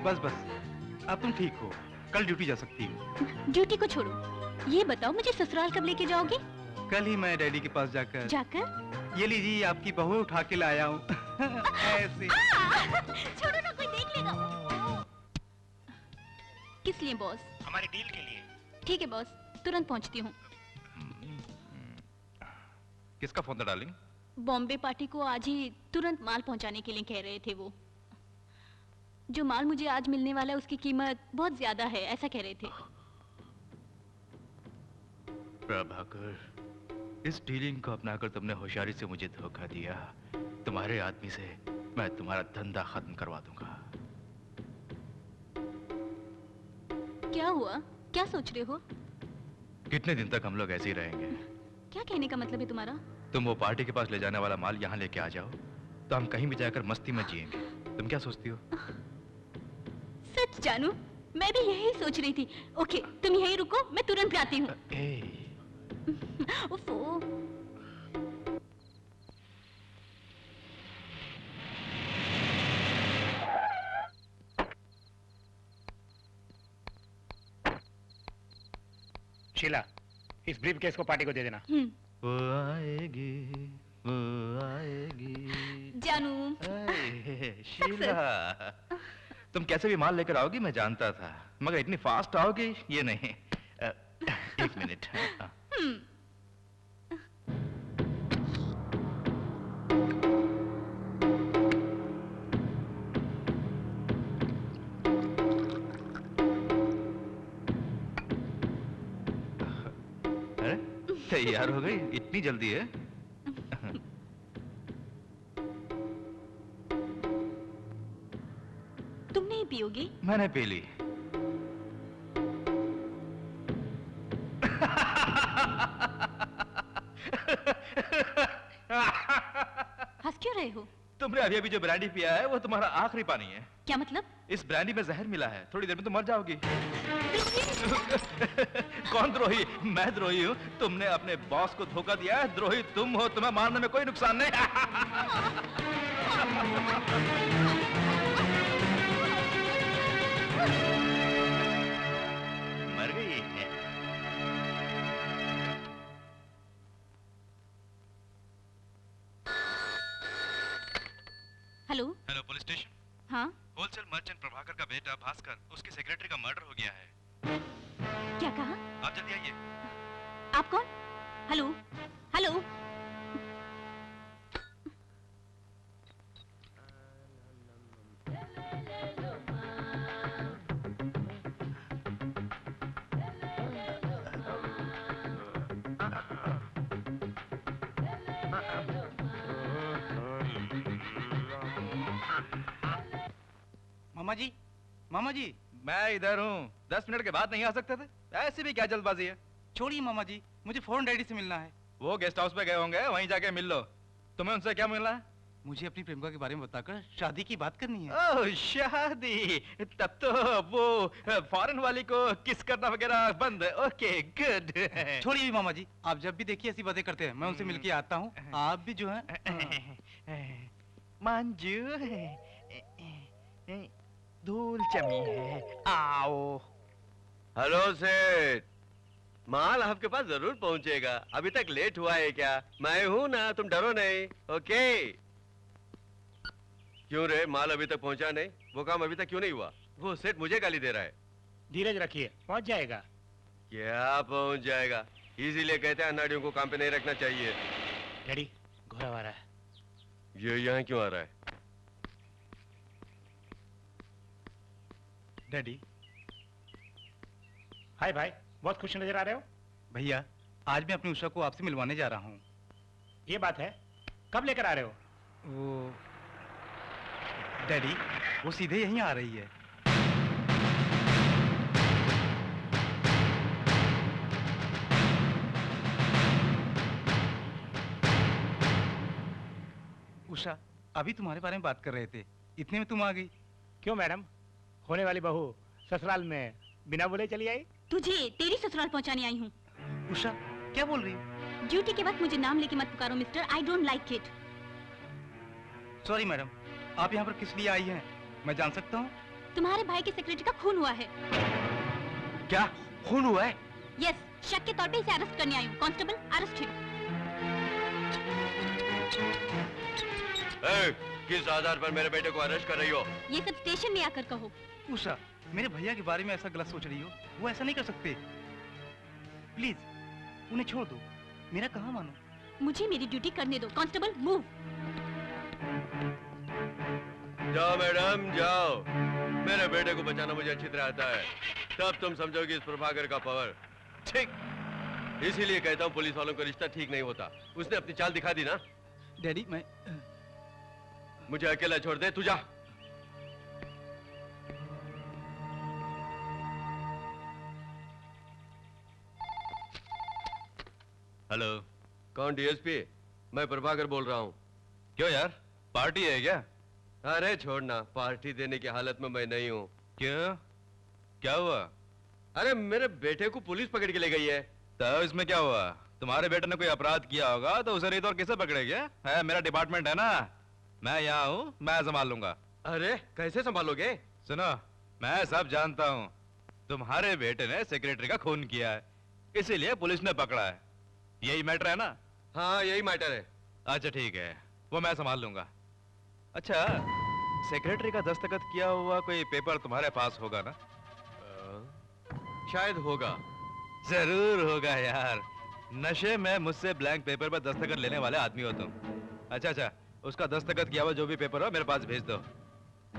बस बस, अब तुम ठीक हो, कल ड्यूटी जा सकती हो।
ड्यूटी को छोड़ो, ये बताओ मुझे ससुराल कब लेके जाओगे?
कल ही मैं डैडी के पास जाकर
जाकर
ये लीजिए आपकी बहू उठा के लाया हूँ। ऐसे।
छोड़ो ना, कोई देख लेगा। किस लिए बॉस?
हमारे डील के लिए।
ठीक है बॉस, तुरंत पहुंचती हूँ।
किसका फोन था डार्लिंग?
बॉम्बे पार्टी को आज ही तुरंत माल पहुंचाने के लिए कह रहे थे वो। जो माल मुझे आज मिलने वाला है उसकी कीमत बहुत ज्यादा है, ऐसा कह रहे थे।
प्रभाकर, इस डीलिंग को अपनाकर तुमने होशियारी से मुझे धोखा दिया। तुम्हारे आदमी से मैं तुम्हारा धंधा खत्म करवा दूंगा।
क्या हुआ? क्या सोच रहे हो?
कितने दिन तक हम लोग ऐसे ही रहेंगे?
क्या कहने का मतलब है तुम्हारा?
तुम वो पार्टी के पास ले जाने वाला माल यहाँ लेके आ जाओ, तो हम कहीं भी जाकर मस्ती में जिएंगे। तुम क्या सोचती हो?
सच जानू, मैं भी यही सोच रही थी। ओके, तुम यहीं रुको, मैं तुरंत आती हूँ। उफ़ो।
शीला, इस ब्रीफ केस को पार्टी को दे देना।
वो आएगी, वो आएगी।
जानू।
शीला, तुम कैसे भी माल लेकर आओगी मैं जानता था, मगर इतनी फास्ट आओगी ये नहीं। एक मिनट। तैयार हो गई? इतनी जल्दी है?
तुम नहीं पियोगी?
मैंने पी ली।
हंस क्यों रहे हो?
तुमने अभी अभी जो ब्रांडी पिया है वो तुम्हारा आखिरी पानी है।
क्या मतलब?
इस ब्रांडी में जहर मिला है, थोड़ी देर में तुम मर जाओगी। कौन द्रोही? मैं द्रोही हूँ? तुमने अपने बॉस को धोखा दिया है, द्रोही तुम हो, तुम्हें मारने में कोई नुकसान नहीं। मर गई।
हेलो।
Hello, police station.
हाँ,
होलसेल मर्चेंट प्रभाकर का बेटा भास्कर, उसके सेक्रेटरी का मर्डर हो गया है।
क्या कहा?
आप जल्दी आइए।
आप कौन? Hello, hello.
मामा जी, मामा जी।
मैं इधर हूँ। 10 मिनट के बाद नहीं आ सकते थे? ऐसी भी क्या जल्दबाजी है?
छोड़िए मामा जी, मुझे फौरन डैडी से मिलना है।
वो गेस्ट हाउस पे गए होंगे, वहीं जाके मिल लो। तुम्हें उनसे क्या मिलना है?
मुझे अपनी प्रेमिका के बारे में बताकर शादी की बात करनी है।
ओह, शादी। तब तो वो फॉरेन वाली को किस करना वगैरह बंद। Okay, good.
छोड़िए भी मामा जी, आप जब भी देखिए ऐसी बातें करते हैं, मैं उनसे मिलके आता हूँ। आप भी जो है
मंजू, धूल जमी है, आओ।
हेलो सेठ, माल आपके पास जरूर पहुंचेगा। अभी तक लेट हुआ है क्या? मैं हूं ना, तुम डरो नहीं। ओके। क्यों रे, माल अभी तक पहुंचा नहीं? वो काम अभी तक क्यों नहीं हुआ? वो सेठ मुझे गाली दे रहा है।
धीरज रखिए, पहुंच जाएगा।
क्या पहुंच जाएगा? इसीलिए कहते हैं अनाड़ियों को काम पे नहीं रखना चाहिए।
डैडी, घोड़ा आ रहा है।
ये यहाँ क्यों आ रहा है?
डैडी।
हाय भाई, बहुत खुश नजर आ रहे हो।
भैया, आज मैं अपनी उषा को आपसे मिलवाने जा रहा हूँ।
ये बात है, कब लेकर आ रहे हो?
वो डैडी, वो सीधे यहीं आ रही है। उषा, अभी तुम्हारे बारे में बात कर रहे थे, इतने में तुम आ गई।
क्यों मैडम, होने वाली बहू ससुराल में बिना बोले चली आई?
तुझे तेरी ससुराल पहुंचाने आई हूँ।
उषा, क्या बोल रही हो?
ड्यूटी के वक्त मुझे नाम लेके मत पुकारो mister, I don't like it.
Sorry madam, आप यहाँ पर किस लिए आई हैं? मैं जान सकता हूँ?
तुम्हारे भाई के सेक्रेटरी का खून हुआ है।
क्या खून हुआ है?
यस, शक के तौर पे इसे अरेस्ट करने आई हूँ। Constable, arrest him.
किस आधार पर मेरे बेटे को अरेस्ट कर रही हो?
ये सब स्टेशन में आकर कहो।
उषा, मेरे भैया के बारे में ऐसा गलत सोच रही हो? वो ऐसा नहीं कर सकते। प्लीज उन्हें छोड़ दो, मेरा कहाँ मानो।
मुझे मेरी ड्यूटी करने दो। Constable move.
जाओ मैडम जाओ, मेरे बेटे को बचाना मुझे अच्छी तरह आता है, तब तुम समझोगे इस प्रभाकर का पावर। ठीक, इसीलिए कहता हूँ पुलिस वालों का रिश्ता ठीक नहीं होता। उसने अपनी चाल दिखा दी ना।
डैडी मैं
मुझे अकेला छोड़ दे, तू जा।
हेलो,
कौन? डीएसपी? मैं प्रभाकर बोल रहा हूँ।
क्यों यार, पार्टी है क्या?
अरे छोड़ना, पार्टी देने की हालत में मैं नहीं हूँ।
क्यों, क्या हुआ?
अरे मेरे बेटे को पुलिस पकड़ के ले गई है।
तो इसमें क्या हुआ? तुम्हारे बेटे ने कोई अपराध किया होगा तो उसे नहीं तो और किसे पकड़ेगे? है मेरा डिपार्टमेंट है ना, मैं यहाँ हूँ, मैं संभाल लूंगा।
अरे कैसे संभालोगे?
सुनो, मैं सब जानता हूँ। तुम्हारे बेटे ने सेक्रेटरी का खून किया है, इसीलिए पुलिस ने पकड़ा है। यही मैटर है ना?
हाँ यही मैटर है।
अच्छा ठीक है, वो मैं संभाल लूंगा। अच्छा, सेक्रेटरी का दस्तखत किया हुआ कोई पेपर तुम्हारे पास होगा ना?
शायद होगा।
जरूर होगा यार, नशे में मुझसे ब्लैंक पेपर पर दस्तखत लेने वाले आदमी हो तुम। अच्छा, उसका दस्तखत किया हुआ जो भी पेपर हो मेरे पास भेज दो।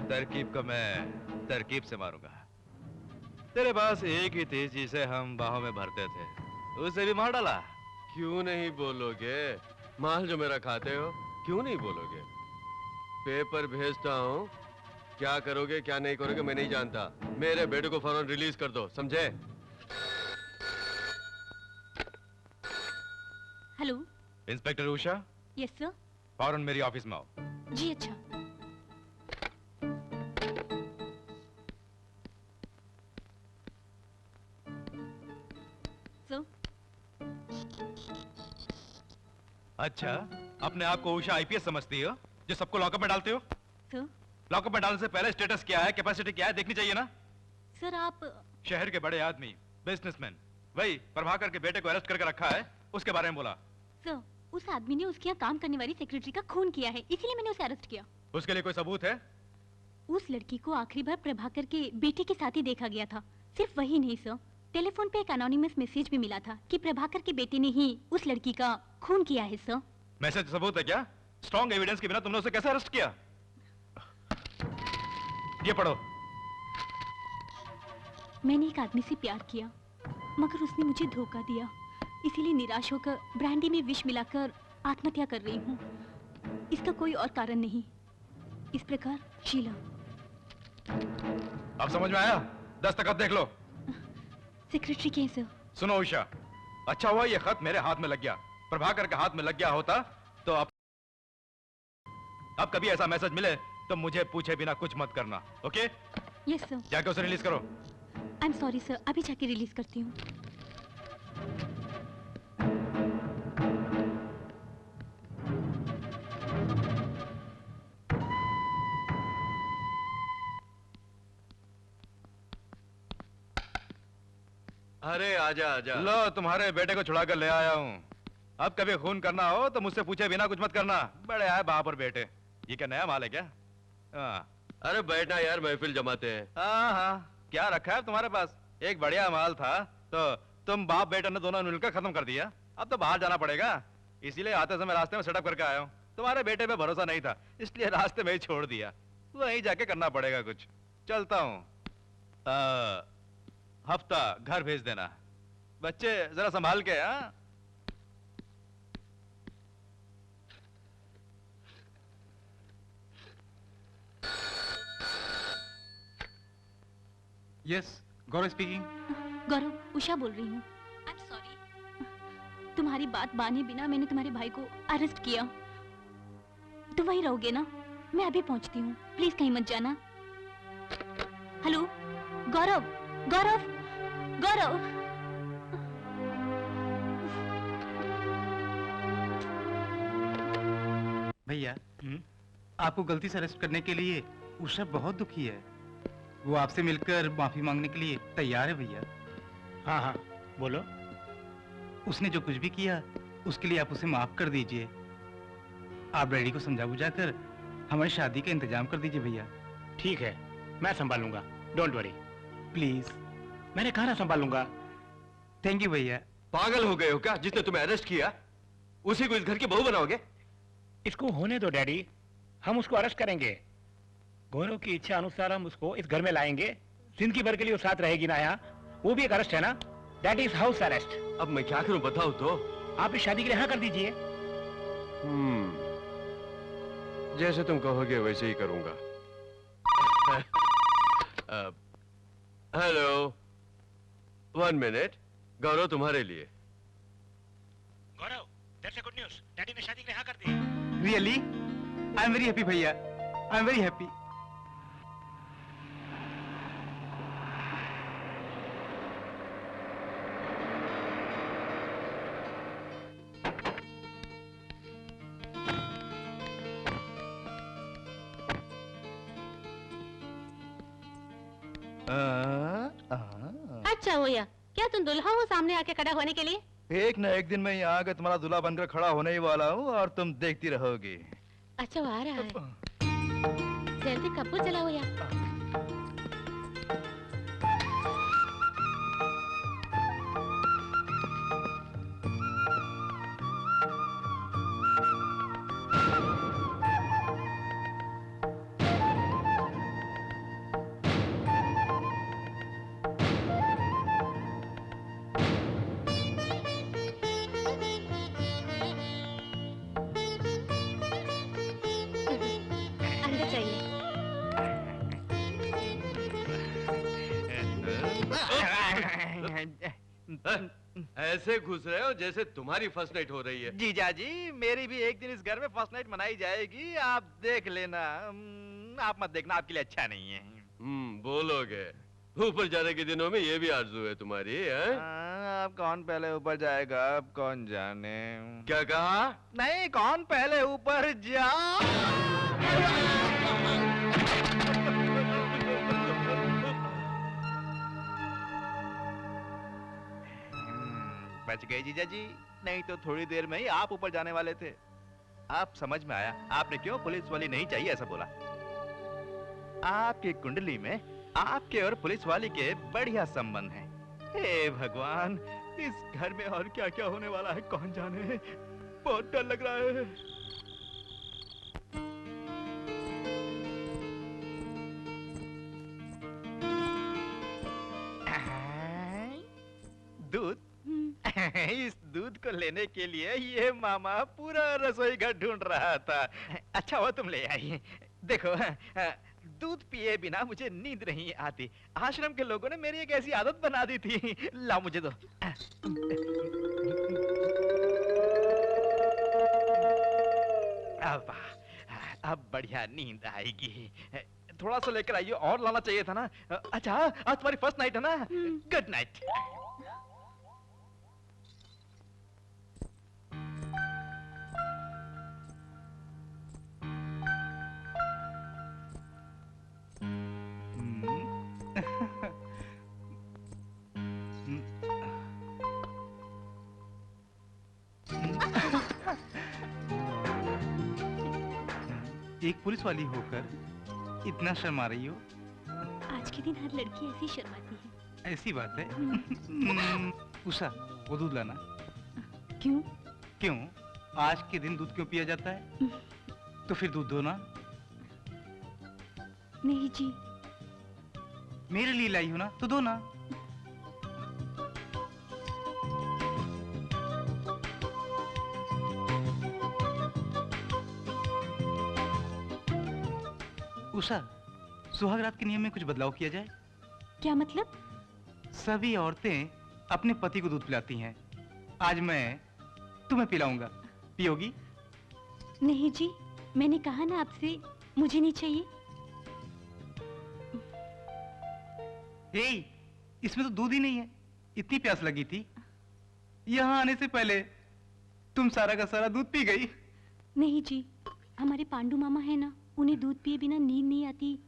तरकीब को मैं तरकीब से मारूंगा। तेरे पास एक ही थी जिसे हम बाहों में भरते थे, उसे भी मार डाला।
क्यों नहीं बोलोगे? माल जो मेरा खाते हो, क्यों नहीं बोलोगे? पेपर भेजता हूँ, क्या करोगे क्या नहीं करोगे मैं नहीं जानता। मेरे बेटे को फौरन रिलीज कर दो, समझे?
Hello.
Inspector Usha?
Yes sir.
फौरन मेरी ऑफिस में आओ।
जी अच्छा। सर।
अच्छा, अपने आप को उषा आईपीएस समझती हो जो सबको लॉकअप में डालते हो?
सर।
लॉकअप में डालने से पहले स्टेटस क्या है, कैपेसिटी क्या है देखनी चाहिए ना?
सर आप
शहर के बड़े आदमी, बिजनेसमैन, वही प्रभाकर के बेटे को अरेस्ट करके रखा है, उसके बारे में बोला।
सर, उस आदमी ने उसके यहाँ काम करने वाली सेक्रेटरी का खून किया है, इसीलिए मैंने उसे अरेस्ट किया।
उसके लिए कोई सबूत है?
उस लड़की को आखिरी बार प्रभाकर के बेटे के साथ ही देखा गया था। सिर्फ वही नहीं सर, टेलीफोन पे एक एनोनिमस मैसेज भी मिला था कि प्रभाकर के बेटे ने ही उस लड़की का खून किया है सर।
मैसेज सबूत है क्या? स्ट्रॉन्ग एविडेंस के बिना तुमने उसे कैसे अरेस्ट किया? ये पढ़ो।
मैंने एक आदमी से प्यार किया, मगर उसने मुझे धोखा दिया, इसीलिए निराश होकर ब्रांडी में विष मिलाकर आत्महत्या कर रही हूँ। इसका कोई और कारण नहीं। इस प्रकार शीला।
अब समझ में आया? दस्तखत देख लो।
सेक्रेटरी के हैं सर।
सुनो उषा, अच्छा हुआ ये खत मेरे हाथ में लग गया। प्रभाकर के हाथ में लग गया होता तो अब कभी ऐसा मैसेज मिले तो मुझे पूछे बिना कुछ मत करना, ओके?
Yes sir.
जाके उसे रिलीज करो।
आई एम सॉरी सर, अभी जाके रिलीज करती हूँ।
अरे आजा आजा।
लो, तुम्हारे बेटे को छुड़ा कर ले आया हूँ। अब कभी खून करना हो तो मुझसे पूछे बिना कुछ मत करना। बड़े आए बाप और बेटे। ये क्या नया माल है क्या? हाँ।
अरे बैठना यार, महफिल जमाते हैं।
हाँ, क्या रखा है तुम्हारे पास? एक बढ़िया माल था तो तुम बाप बेटे ने दोनों मिलकर खत्म कर दिया। अब तो बाहर जाना पड़ेगा, इसीलिए आते समय रास्ते में सेटअप करके आया हूँ। तुम्हारे बेटे पे भरोसा नहीं था, इसलिए रास्ते में ही छोड़ दिया। वहीं जाके करना पड़ेगा कुछ। चलता हूँ। हफ्ता घर भेज देना। बच्चे जरा संभाल के। हाँ,
यस, गौरव स्पीकिंग।
गौरव, उषा बोल रही हूँ। आई एम सॉरी, तुम्हारी बात माने बिना मैंने तुम्हारे भाई को अरेस्ट किया। तो वहीं रहोगे ना? मैं अभी पहुंचती हूँ, प्लीज कहीं मत जाना। हेलो गौरव, गौरव, गौरव।
भैया, आपको गलती से अरेस्ट करने के लिए उषा बहुत दुखी है। वो आपसे मिलकर माफी मांगने के लिए तैयार है भैया।
हाँ हाँ बोलो।
उसने जो कुछ भी किया उसके लिए आप उसे माफ कर दीजिए। आप डैडी को समझा बुझा कर हमारी शादी का इंतजाम कर दीजिए भैया।
ठीक है, मैं संभालूंगा, डोंट वरी।
प्लीज।
मैंने कहा ना संभालूंगा।
थैंक यू भैया।
पागल हो गए हो क्या? जिसने तुम्हें अरेस्ट किया उसी को इस घर की बहू बनाओगे?
इसको होने दो डैडी, हम उसको अरेस्ट करेंगे। गौरव की इच्छा अनुसार हम उसको इस घर में लाएंगे। जिंदगी भर के लिए वो साथ रहेगी ना यहाँ। वो भी एक अरेस्ट है ना, दैट इज हाउस अरेस्ट।
अब मैं क्या करूं बताओ तो?
आप इस शादी के लिए हाँ कर दीजिए।
जैसे तुम कहोगे वैसे ही करूंगा। Hello, 1 minute. गौरव तुम्हारे लिए।
Gaurav, that's a good news. Daddy ने शादी के लिए हाँ कर दी।
Really? I am very happy भैया, आई एम वेरी हैप्पी।
अच्छा भैया, क्या तुम दुल्हा हो सामने आके खड़ा होने के लिए?
एक न एक दिन मैं यहाँ आकर तुम्हारा दूल्हा बनकर खड़ा होने ही वाला हूँ और तुम देखती रहोगी।
अच्छा वो आ रहा है, जल्दी कपूर जलाओ या। अंदर जाइए।
ऐसे घुस रहे हो जैसे तुम्हारी फर्स्ट नाइट हो रही है।
जीजा जी, मेरी भी एक दिन इस घर में फर्स्ट नाइट मनाई जाएगी, आप देख लेना। आप मत देखना, आपके लिए अच्छा नहीं है।
बोलोगे। ऊपर जाने के दिनों में ये भी आरज़ू है तुम्हारी, है?
अब कौन पहले ऊपर जाएगा, अब कौन जाने।
क्या कहा?
नहीं, कौन पहले ऊपर जा। बच गए जीजा जी, नहीं तो थोड़ी देर में ही आप ऊपर जाने वाले थे। आप समझ में आया आपने क्यों पुलिस वाली नहीं चाहिए ऐसा बोला। आपकी कुंडली में आपके और पुलिस वाली के बढ़िया संबंध हैं। हे भगवान, इस घर में और क्या क्या होने वाला है कौन जाने। बहुत डर लग रहा है। दूध। इस दूध को लेने के लिए ये मामा पूरा रसोई घर ढूंढ रहा था। अच्छा हुआ तुम ले आई। देखो, दूध पिए बिना मुझे नींद नहीं आती। आश्रम के लोगों ने मेरी एक ऐसी आदत बना दी थी। लाओ मुझे दो। अब बढ़िया नींद आएगी। थोड़ा सा लेकर आइए, और लाना चाहिए था ना। अच्छा, आज तुम्हारी फर्स्ट नाइट है ना। Good night.
एक पुलिस वाली होकर इतना शर्मा रही हो।
आज के दिन हर लड़की ऐसी शर्माती है।
ऐसी बात है। उषा, वो दूध लाना।
क्यों?
क्यों? आज के दिन दूध क्यों पिया जाता है? तो फिर दूध दो ना।
नहीं जी।
मेरे लिए लाई हो ना, तो दो ना। उषा, सुहाग रात के नियम में कुछ बदलाव किया जाए।
क्या मतलब?
सभी औरतें अपने पति को दूध पिलाती हैं। आज मैं तुम्हें पिलाऊंगा, पियोगी?
नहीं जी, मैंने कहा ना आपसे, मुझे नहीं चाहिए।
हे, इसमें तो दूध ही नहीं है। इतनी प्यास लगी थी, यहाँ आने से पहले तुम सारा का सारा दूध पी गई।
नहीं जी, हमारे पांडू मामा है ना, उन्हें दूध पिए बिना नींद नहीं आती,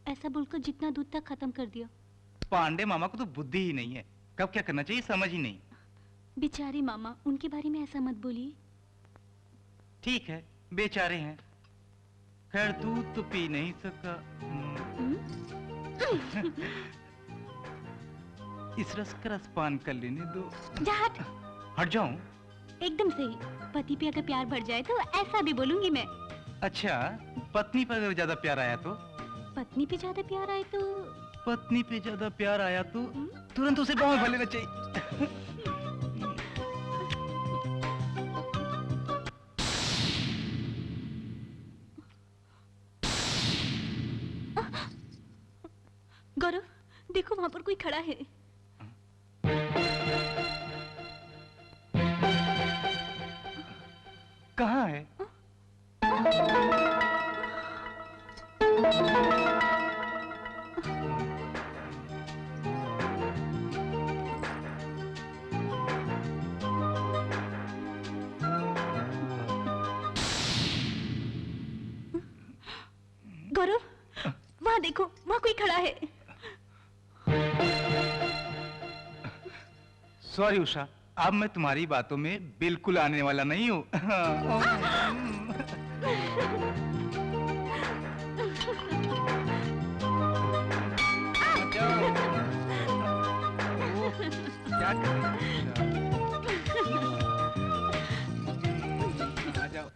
ऐसा बोलकर जितना दूध तक खत्म कर दिया।
पांडे मामा को तो बुद्धि ही नहीं है, कब क्या करना चाहिए समझ ही नहीं।
बेचारे मामा, उनके बारे में ऐसा मत बोलिए।
ठीक है, बेचारे हैं। खैर दूध तो पी नहीं सका। इस रस का रस पान कर लेने दो।
जा हट।
हट जाऊं?
एकदम सही। पति पे अगर प्यार बढ़ जाए तो ऐसा भी बोलूंगी मैं।
अच्छा, पत्नी पर अगर ज्यादा प्यार आया तो?
पत्नी पे ज्यादा प्यार आए तो?
पत्नी पे ज्यादा प्यार आया तो तुरंत उसे पाँव में भर लेना चाहिए।
गौरव, देखो वहां पर कोई खड़ा है।
कहाँ है?
गौरव, वहां देखो, वहां कोई खड़ा है।
सॉरी उषा, अब मैं तुम्हारी बातों में बिल्कुल आने वाला नहीं हूँ। क्या कर रही हो? आ जाओ।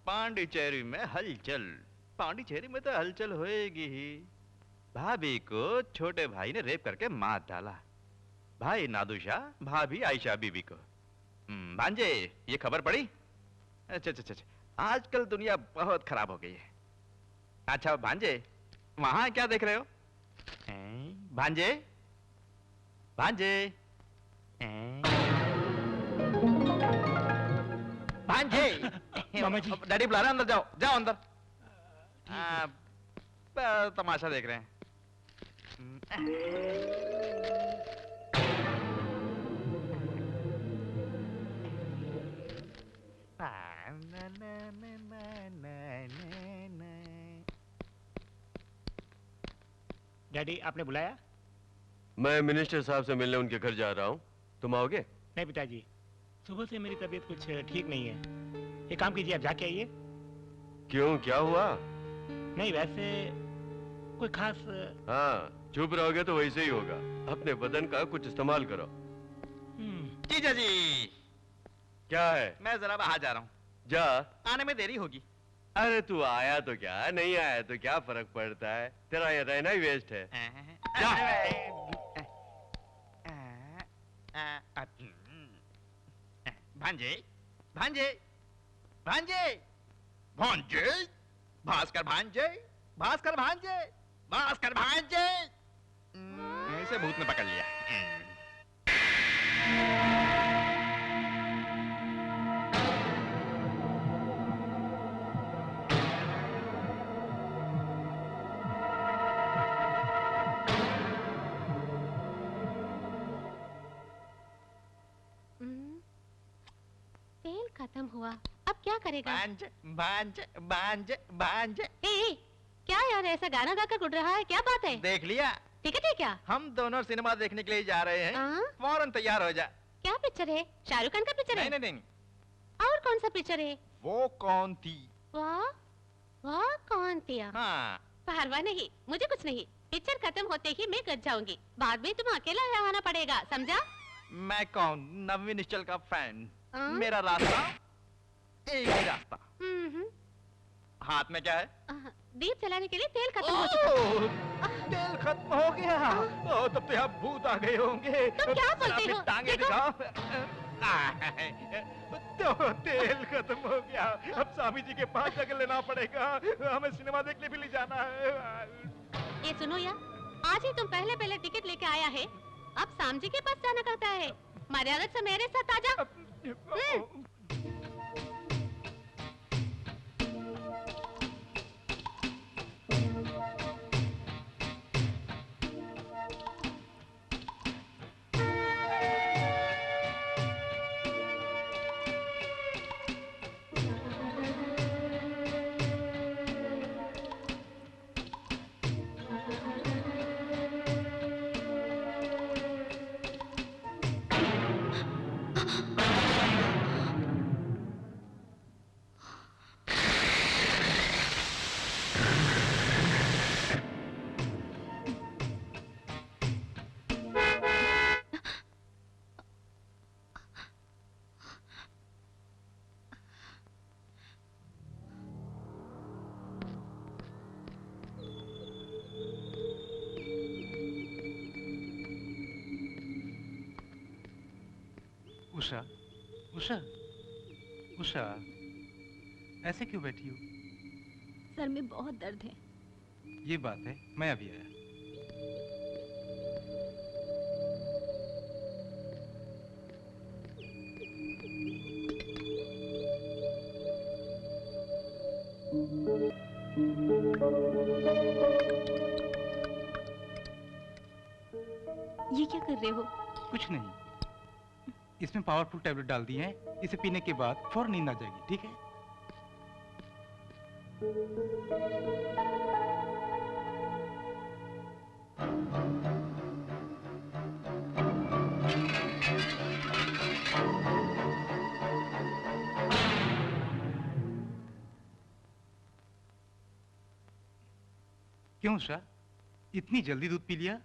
पांडिचेरी में हलचल। पांडिचेरी में तो हलचल होएगी ही। भाभी को छोटे भाई ने रेप करके मार डाला। भाई नादुशा, भाभी आयशा बीबी को। भांजे, ये खबर पड़ी? अच्छा अच्छा अच्छा, आजकल दुनिया बहुत खराब हो गई है। अच्छा भांजे, वहां क्या देख रहे हो? भांजे, भांजे, भांजे।
मामा जी।
डैडी बुला रहे हैं, अंदर जाओ, जाओ अंदर। तमाशा देख रहे हैं।
डैडी, आपने बुलाया?
मैं मिनिस्टर साहब से मिलने उनके घर जा रहा हूँ, तुम आओगे?
नहीं पिताजी, सुबह से मेरी तबीयत कुछ ठीक नहीं है। एक काम कीजिए, आप जाके आइए।
क्यों, क्या हुआ?
नहीं, वैसे कोई खास।
हाँ, चुप रहोगे तो वैसे ही होगा। अपने बदन का कुछ इस्तेमाल करो।
जीजा जी,
क्या है?
मैं जरा बाहर जा रहा हूँ,
जा।
आने में देरी होगी।
अरे तू आया तो क्या, नहीं आया तो क्या फर्क पड़ता है? तेरा ये रहना ही वेस्ट है। जा।
भांजे भांजे भांजे भांजे भास्कर भांजे भास्कर भांजे भास्कर भांजे इसे भूत ने पकड़ लिया।
तेल खत्म हुआ, अब क्या करेगा?
भांजे भांजे भांजे भांजे।
ए, क्या यार ऐसा गाना गाकर गुड रहा है, क्या बात है?
देख लिया?
टिकट है क्या?
हम दोनों सिनेमा देखने के लिए जा रहे हैं।
हाँ?
फौरन तैयार हो जा।
क्या पिक्चर है? शाहरुख खान का पिक्चर है?
नहीं नहीं नहीं,
और कौन सा पिक्चर है?
वो कौन थी?
वाह वाह, कौन थी?
हाँ
परवाह नहीं, मुझे कुछ नहीं। पिक्चर खत्म होते ही मैं गज जाऊंगी, बाद में तुम अकेला यहाँ आना पड़ेगा, समझा?
मैं कौन? नवीन निश्चल का फैन।
हाँ?
मेरा रास्ता एक ही रास्ता।
हम्म,
हाथ में क्या है?
दीप जलाने के लिए तेल खत्म हो चुका।
ओह, तेल खत्म हो गया। ओह, तब तो यहाँ भूत आ गए होंगे।
तुम क्या बोलते
अपनी
हो?
टांगे
देखो।
दिखाओ। तो तेल खत्म हो गया। अब स्वामी जी के पास जाकर लेना पड़ेगा। हमें सिनेमा देखने भी ले जाना है।
ये सुनो यार, आज ही तुम पहले पहले टिकट लेके आया है, अब शाम जी के पास जाना करता है। मर्यादा से मेरे साथ आजा।
उषा, उषा, उषा, ऐसे क्यों बैठी हो?
सर में बहुत दर्द है।
ये बात है, मैं अभी आया।
ये क्या कर रहे हो?
कुछ नहीं, इसमें पावरफुल टैबलेट डाल दिए हैं। इसे पीने के बाद फौरन नींद आ जाएगी, ठीक है? क्यों उषा, इतनी जल्दी दूध पी लिया?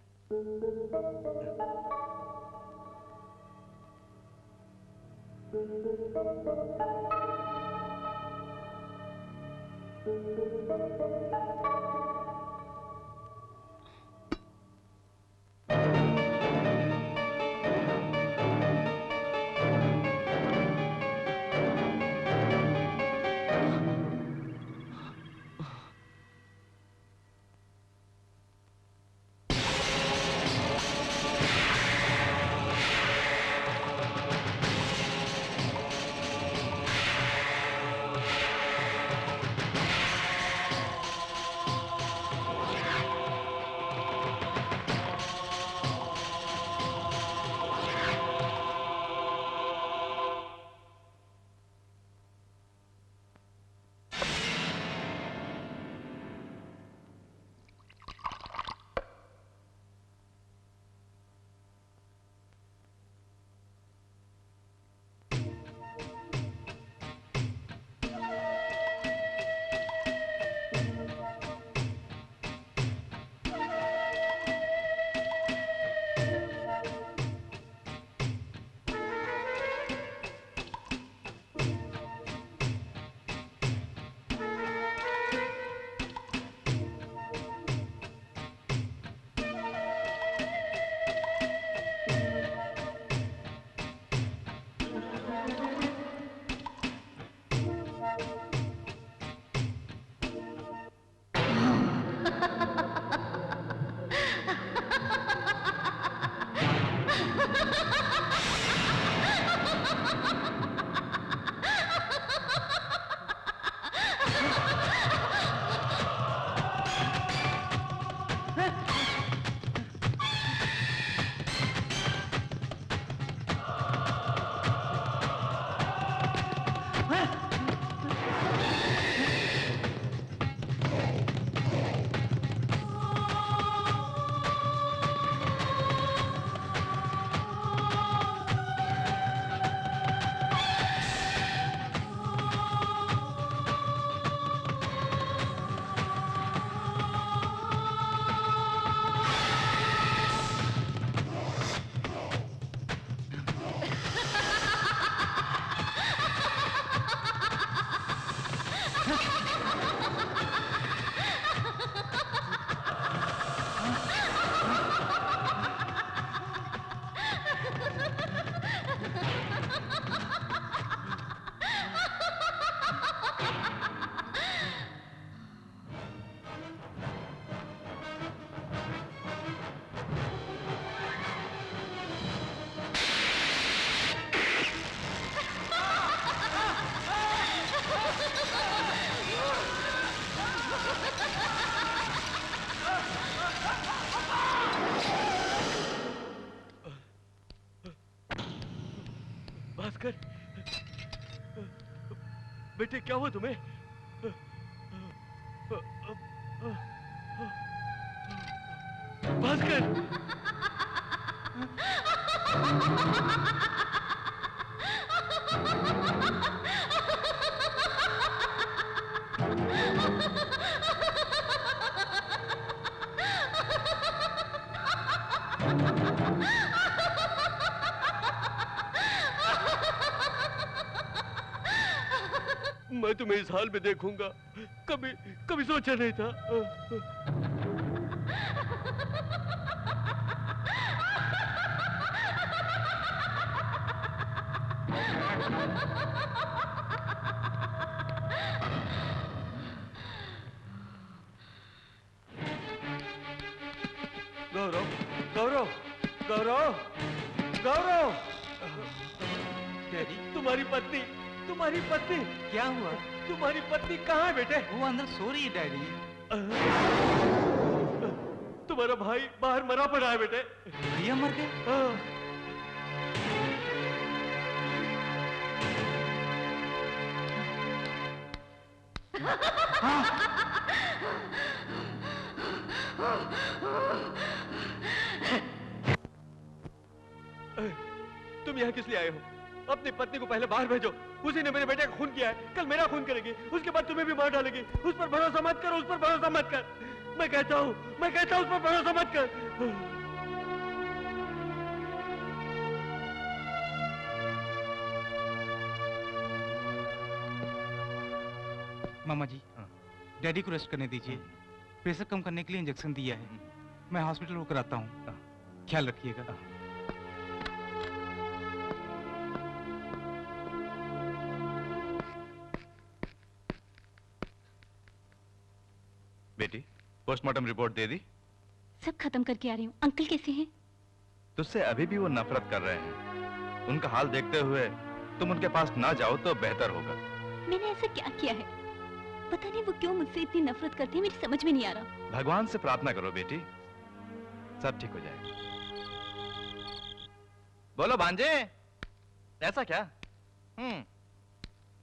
भास्कर, बेटे क्या हुआ तुम्हें? भास्कर, मैं तुम्हें इस हाल में देखूंगा, कभी कभी सोचा नहीं था। गौरव, गौरव, गौरव, गौरव,
डैडी,
तुम्हारी पत्नी, तुम्हारी पत्नी,
क्या हुआ?
तुम्हारी पत्नी कहाँ है बेटे?
वो अंदर सो रही है डैडी।
तुम्हारा भाई बाहर मरा पड़ा है बेटे।
भैया मर गए?
हाँ। तुम यहाँ किस लिए आए हो? अपनी पत्नी को पहले बाहर भेजो। उसी ने मेरे बेटे का खून किया है, कल मेरा खून करेगी, उसके बाद तुम्हें भी मार डालेगी। उस पर भरोसा मत कर, उस पर भरोसा मत कर। मैं कहता हूँ उस पर भरोसा मत कर।
मामा जी, डैडी को रेस्ट करने दीजिए। प्रेशर कम करने के लिए इंजेक्शन दिया है। मैं हॉस्पिटल होकर आता हूँ। ख्याल रखिएगा।
बेटी, पोस्टमार्टम रिपोर्ट दे दी?
सब खत्म करके आ रही हूँ। अंकल कैसे हैं?
तुझसे अभी भी वो नफरत कर रहे हैं। उनका हाल देखते हुए तुम उनके पास ना जाओ तो बेहतर होगा।
मैंने ऐसा क्या किया है? पता नहीं वो क्यों मुझसे इतनी नफरत करते हैं, मेरी समझ में नहीं आ रहा।
भगवान से प्रार्थना करो बेटी, सब ठीक हो जाएगा। बोलो भांजे, ऐसा क्या?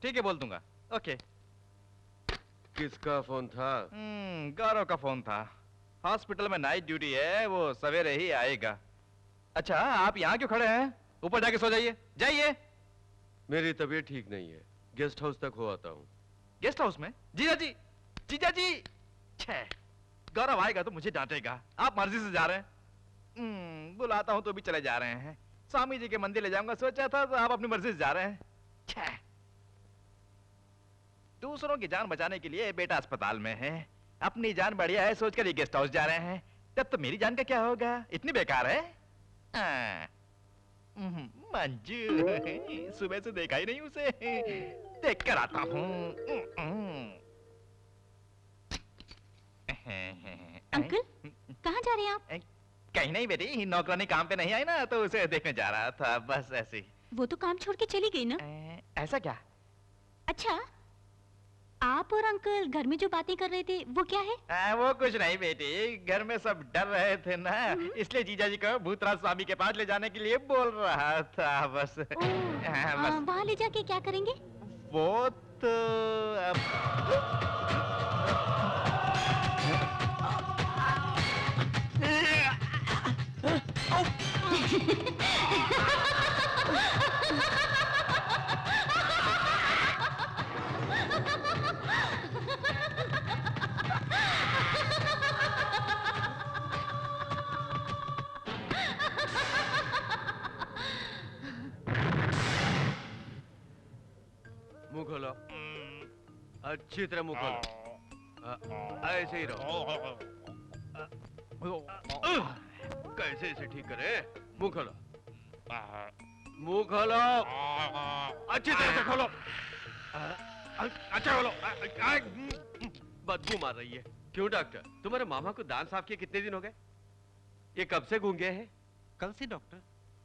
ठीक है, बोल दूंगा। ओके।
किसका फोन था?
गौरव का फोन था। हॉस्पिटल में नाइट ड्यूटी है, वो सवेरे ही आएगा। अच्छा, आप यहाँ क्यों खड़े हैं? ऊपर जाके सो जाइए, जाइए।
मेरी तबीयत ठीक नहीं है, गेस्ट हाउस तक हो आता हूँ।
गेस्ट हाउस में? जीजा जी, जीजा जी। छे, गौरव आएगा तो मुझे डांटेगा। आप मर्जी से जा रहे हैं? बुलाता हूँ तो भी चले जा रहे हैं। स्वामी जी के मंदिर ले जाऊंगा सोचा था, तो आप अपनी मर्जी से जा रहे हैं। छे, दूसरों की जान बचाने के लिए बेटा अस्पताल में है, अपनी जान बढ़िया है सोचकर ये गेस्ट हाउस जा रहे हैं। तब तो मेरी जान का क्या होगा? इतनी बेकार है। मंजू, सुबह से देखा ही नहीं उसे, देख कर आता हूँ।
अंकल, कहाँ जा रहे हैं आप?
कहीं नहीं बेटी, नौकरानी काम पे नहीं आई ना, तो उसे देखने जा रहा था, बस ऐसे ही।
वो तो काम छोड़ के चली गई ना।
ऐसा क्या?
अच्छा, आप और अंकल घर में जो बातें कर रहे थे वो क्या है?
वो कुछ नहीं बेटी, घर में सब डर रहे थे ना, इसलिए जीजा जी को भूतराज स्वामी के पास ले जाने के लिए बोल रहा था, बस।
वहाँ ले जाके क्या करेंगे?
वो तो
मुंह खोलो, अच्छी तरह मुंह खोलो। ऐसे ही रहो। कैसे इसे ठीक करे? मुंह खोलो, मुंह खोलो, अच्छी तरह से खोलो। अच्छा खोलो। बदबू मार रही है। क्यों डॉक्टर, तुम्हारे मामा को दांत साफ किए कितने दिन हो गए? ये कब से गूंगे हैं?
कल से डॉक्टर।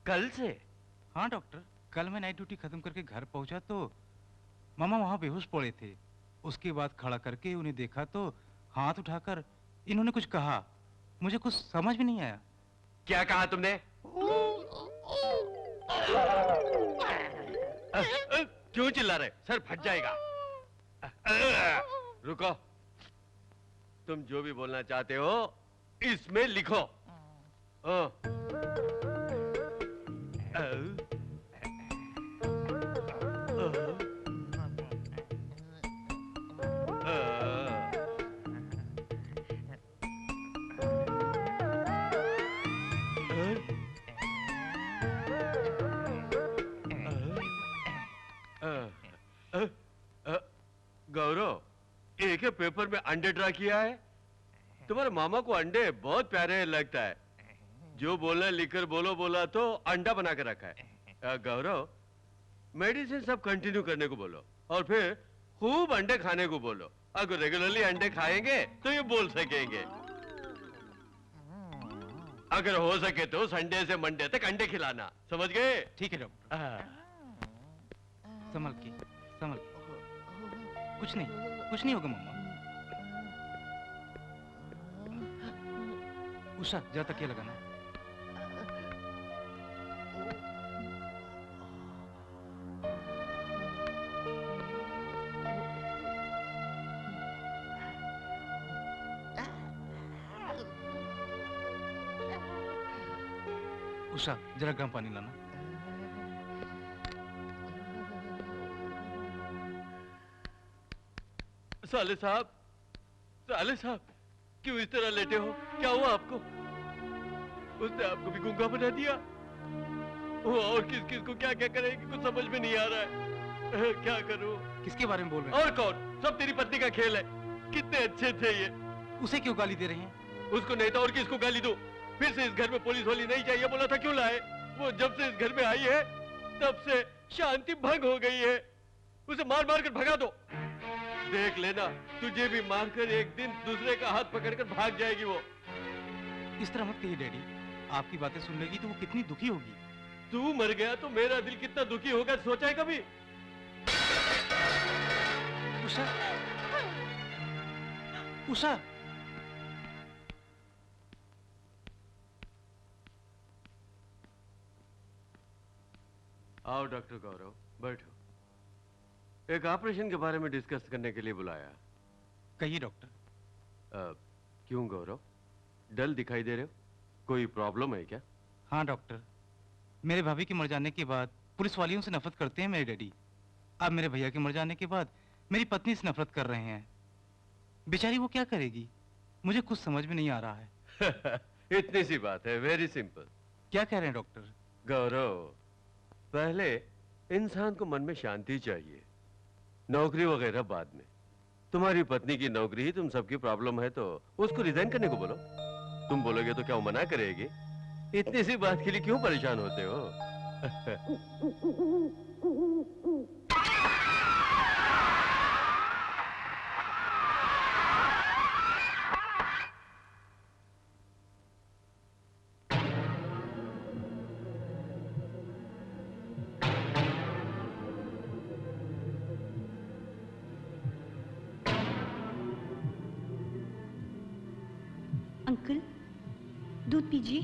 कल से?
हाँ डॉक्टर, कल मैं नाइट ड्यूटी खत्म करके घर पहुंचा तो मामा वहां बेहोश पड़े थे। उसके बाद खड़ा करके उन्हें देखा तो हाथ उठाकर इन्होंने कुछ कहा, मुझे कुछ समझ में नहीं आया।
क्या कहा तुमने? क्यों चिल्ला रहे? सर फट जाएगा। रुको, तुम जो भी बोलना चाहते हो इसमें लिखो। गौरव, एक ही पेपर में अंडे ड्रा किया है। तुम्हारे मामा को अंडे बहुत प्यारे लगता है। जो बोलना लिखकर बोलो बोला तो अंडा बना के रखा है। गौरव, मेडिसिन सब कंटिन्यू करने को बोलो और फिर खूब अंडे खाने को बोलो। अगर रेगुलरली अंडे खाएंगे तो ये बोल सकेंगे। अगर हो सके तो संडे से मंडे तक अंडे खिलाना, समझ गए?
ठीक है डॉक्टर। संभल के, संभल के। कुछ नहीं होगा मम्मा। उषा, जरा तकिया लगाना। उषा, जरा गर्म पानी लाना।
साले साहब, क्यों इस तरह लेटे हो? क्या हुआ आपको? उसने आपको भी गूंगा बना दिया। वो और किस को क्या क्या करेगी कुछ समझ में नहीं आ रहा है। क्या करूं?
किसके बारे में बोल रहे हैं?
और कौन? सब तेरी पत्नी का खेल है। कितने अच्छे थे ये।
उसे क्यों गाली दे रहे हैं?
उसको नहीं तो और किसको गाली दो? फिर से इस घर में पुलिस वाली नहीं चाहिए बोला था, क्यों लाए? वो जब से इस घर में आई है तब से शांति भंग हो गई है। उसे मार मार कर भगा दो। देख लेना, तुझे भी मारकर एक दिन दूसरे का हाथ पकड़कर भाग जाएगी वो।
इस तरह मत कहिए डैडी। आपकी बातें सुन लेगी तो वो कितनी दुखी होगी।
तू मर गया तो मेरा दिल कितना दुखी होगा, सोचा है कभी?
उषा, उषा।
आओ डॉक्टर गौरव, बैठो। एक ऑपरेशन के बारे में डिस्कस करने के लिए बुलाया।
कहिए डॉक्टर।
क्यों गौरव, डल दिखाई दे रहे हो? कोई प्रॉब्लम है क्या?
हाँ डॉक्टर, मेरे भाभी के मर जाने के बाद पुलिस वालियों से नफरत करते हैं मेरे डैडी। अब मेरे भैया के मर जाने के बाद मेरी पत्नी से नफरत कर रहे हैं। बेचारी वो क्या करेगी, मुझे कुछ समझ में नहीं आ रहा है।
इतनी सी बात है, वेरी सिंपल।
क्या कह रहे हैं डॉक्टर?
गौरव, पहले इंसान को मन में शांति चाहिए, नौकरी वगैरह बाद में। तुम्हारी पत्नी की नौकरी ही तुम सबकी प्रॉब्लम है तो उसको रिजाइन करने को बोलो। तुम बोलोगे तो क्या वो मना करेगी? इतनी सी बात के लिए क्यों परेशान होते हो?
अंकल, दूध पीजिए।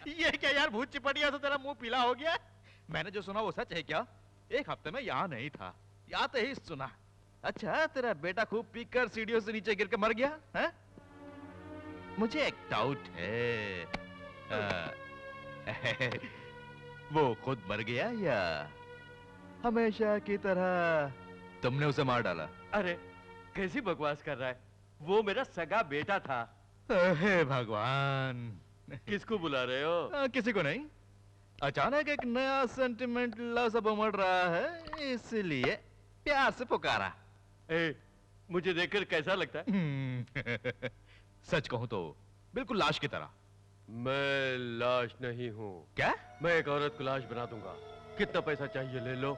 ये क्या यार, भूत चिपटिया से तेरा मुंह पीला हो गया? मैंने जो सुना वो सच है क्या? एक हफ्ते में यहाँ नहीं था, आते ही सुना। अच्छा, तेरा बेटा खूब पीकर सीढ़ियों से नीचे गिर के मर गया है?
मुझे एक डाउट है। वो खुद मर गया या हमेशा की तरह तुमने उसे मार डाला?
अरे कैसी बकवास कर रहा है, वो मेरा सगा बेटा था।
हे भगवान,
किसको बुला रहे हो?
किसी को नहीं, अचानक एक नया सेंटिमेंट लव सब उमड़ रहा है, इसलिए प्यार से पुकारा।
ए, मुझे देखकर कैसा लगता है?
सच कहूं तो बिल्कुल लाश की तरह।
मैं लाश नहीं हूँ।
क्या?
मैं एक औरत को लाश बना दूंगा। कितना पैसा चाहिए ले लो,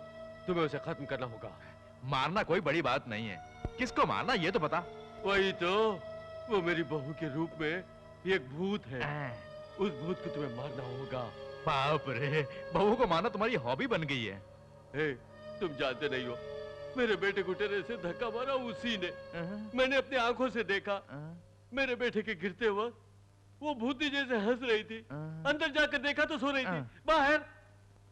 तुम्हें उसे खत्म करना होगा।
मारना कोई बड़ी बात नहीं है, किसको मारना ये तो बता।
वही तो, वो मेरी बहू के रूप में एक भूत है। उस भूत को तुम्हें मारना होगा।
बाप रे, बहू को मारना तुम्हारी हॉबी बन गई है।
ए, तुम जानते नहीं हो, मेरे बेटे को टेरे से धक्का मारा उसी ने। मैंने अपनी आंखों से देखा। मेरे बेटे के गिरते वक्त वो भूती जैसे हंस रही थी। अंदर जाकर देखा तो सो रही थी, बाहर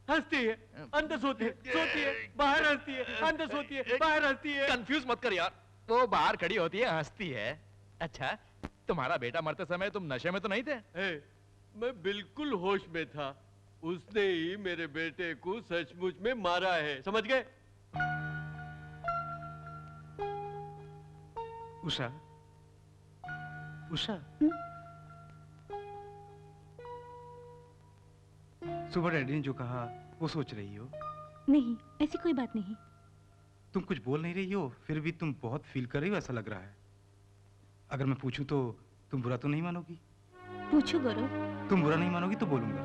हंसती है, अंदर सोती है, सोती है, बाहर हंसती है, अंदर सोती है, बाहर हंसती है।
कंफ्यूज मत कर यार, वो बाहर खड़ी होती है, हंसती है। अच्छा, तुम्हारा बेटा मरते समय तुम नशे में तो नहीं थे?
मैं बिल्कुल होश में था। उसने ही मेरे बेटे को सचमुच में मारा है, समझ गए?
उषा, उषा, सुबह डैडी ने जो कहा वो सोच रही हो?
नहीं, ऐसी कोई बात नहीं।
तुम कुछ बोल नहीं रही हो, फिर भी तुम बहुत फील कर रही हो ऐसा लग रहा है। अगर मैं पूछूं तो तुम बुरा तो नहीं मानोगी?
पूछो गौरव।
तुम बुरा नहीं मानोगी तो बोलूंगा।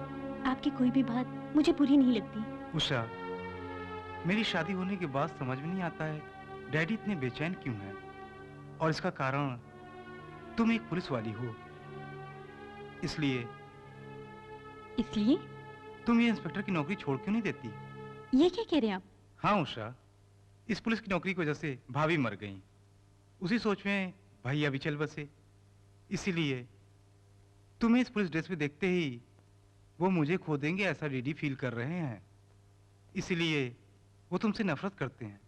आपकी कोई भी बात मुझे बुरी नहीं लगती।
उषा, मेरी शादी होने के बाद समझ में नहीं आता है डैडी इतने बेचैन क्यों हैं, और इसका कारण तुम एक पुलिस वाली हो, इसलिए
इसलिए
तुम ये इंस्पेक्टर की नौकरी छोड़ क्यों नहीं देती?
ये क्या कह रहे हैं आप?
हाँ उषा, इस पुलिस की नौकरी की वजह से भाभी मर गई। उसी सोच में भैया भी चल बसे, इसीलिए तुम्हें इस पुलिस ड्रेस में देखते ही वो मुझे खो देंगे ऐसा डैडी फील कर रहे हैं। इसीलिए वो तुमसे नफरत करते हैं।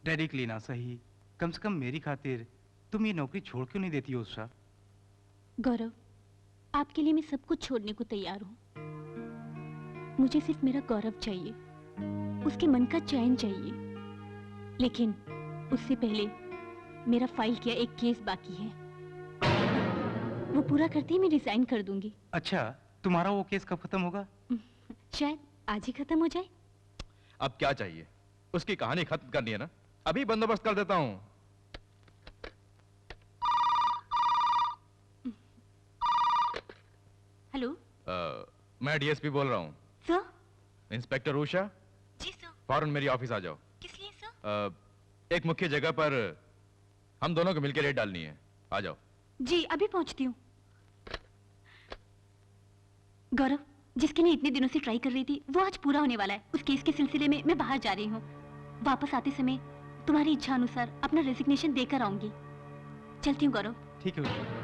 डैडी के लिए ना सही, कम से कम मेरी खातिर तुम ये नौकरी छोड़ क्यों नहीं देती हो उषा?
गौरव, आपके लिए मैं सब कुछ छोड़ने को तैयार हूँ। मुझे सिर्फ मेरा गौरव चाहिए, उसके मन का चैन चाहिए। लेकिन उससे पहले मेरा फाइल किया एक केस बाकी है, वो पूरा करते ही मैं रिजाइन कर दूंगी।
अच्छा, तुम्हारा वो केस कब खत्म होगा?
शायद आज ही खत्म हो जाए।
अब क्या चाहिए? उसकी कहानी खत्म करनी है ना, अभी बंदोबस्त कर देता हूँ।
हेलो,
मैं डीएसपी बोल रहा हूँ।
सर?
इंस्पेक्टर उषा,
जी सर।
फौरन मेरी ऑफिस आ जाओ।
किस लिए सर?
एक मुख्य जगह पर हम दोनों को मिलकर रेड डालनी है, आ जाओ।
जी अभी पहुंचती हूँ। गौरव, जिसके लिए इतने दिनों से ट्राई कर रही थी वो आज पूरा होने वाला है। उस केस के सिलसिले में मैं बाहर जा रही हूँ। वापस आते समय तुम्हारी इच्छा अनुसार अपना रेजिग्नेशन देकर आऊंगी। चलती हूँ गौरव।
ठीक है उषा।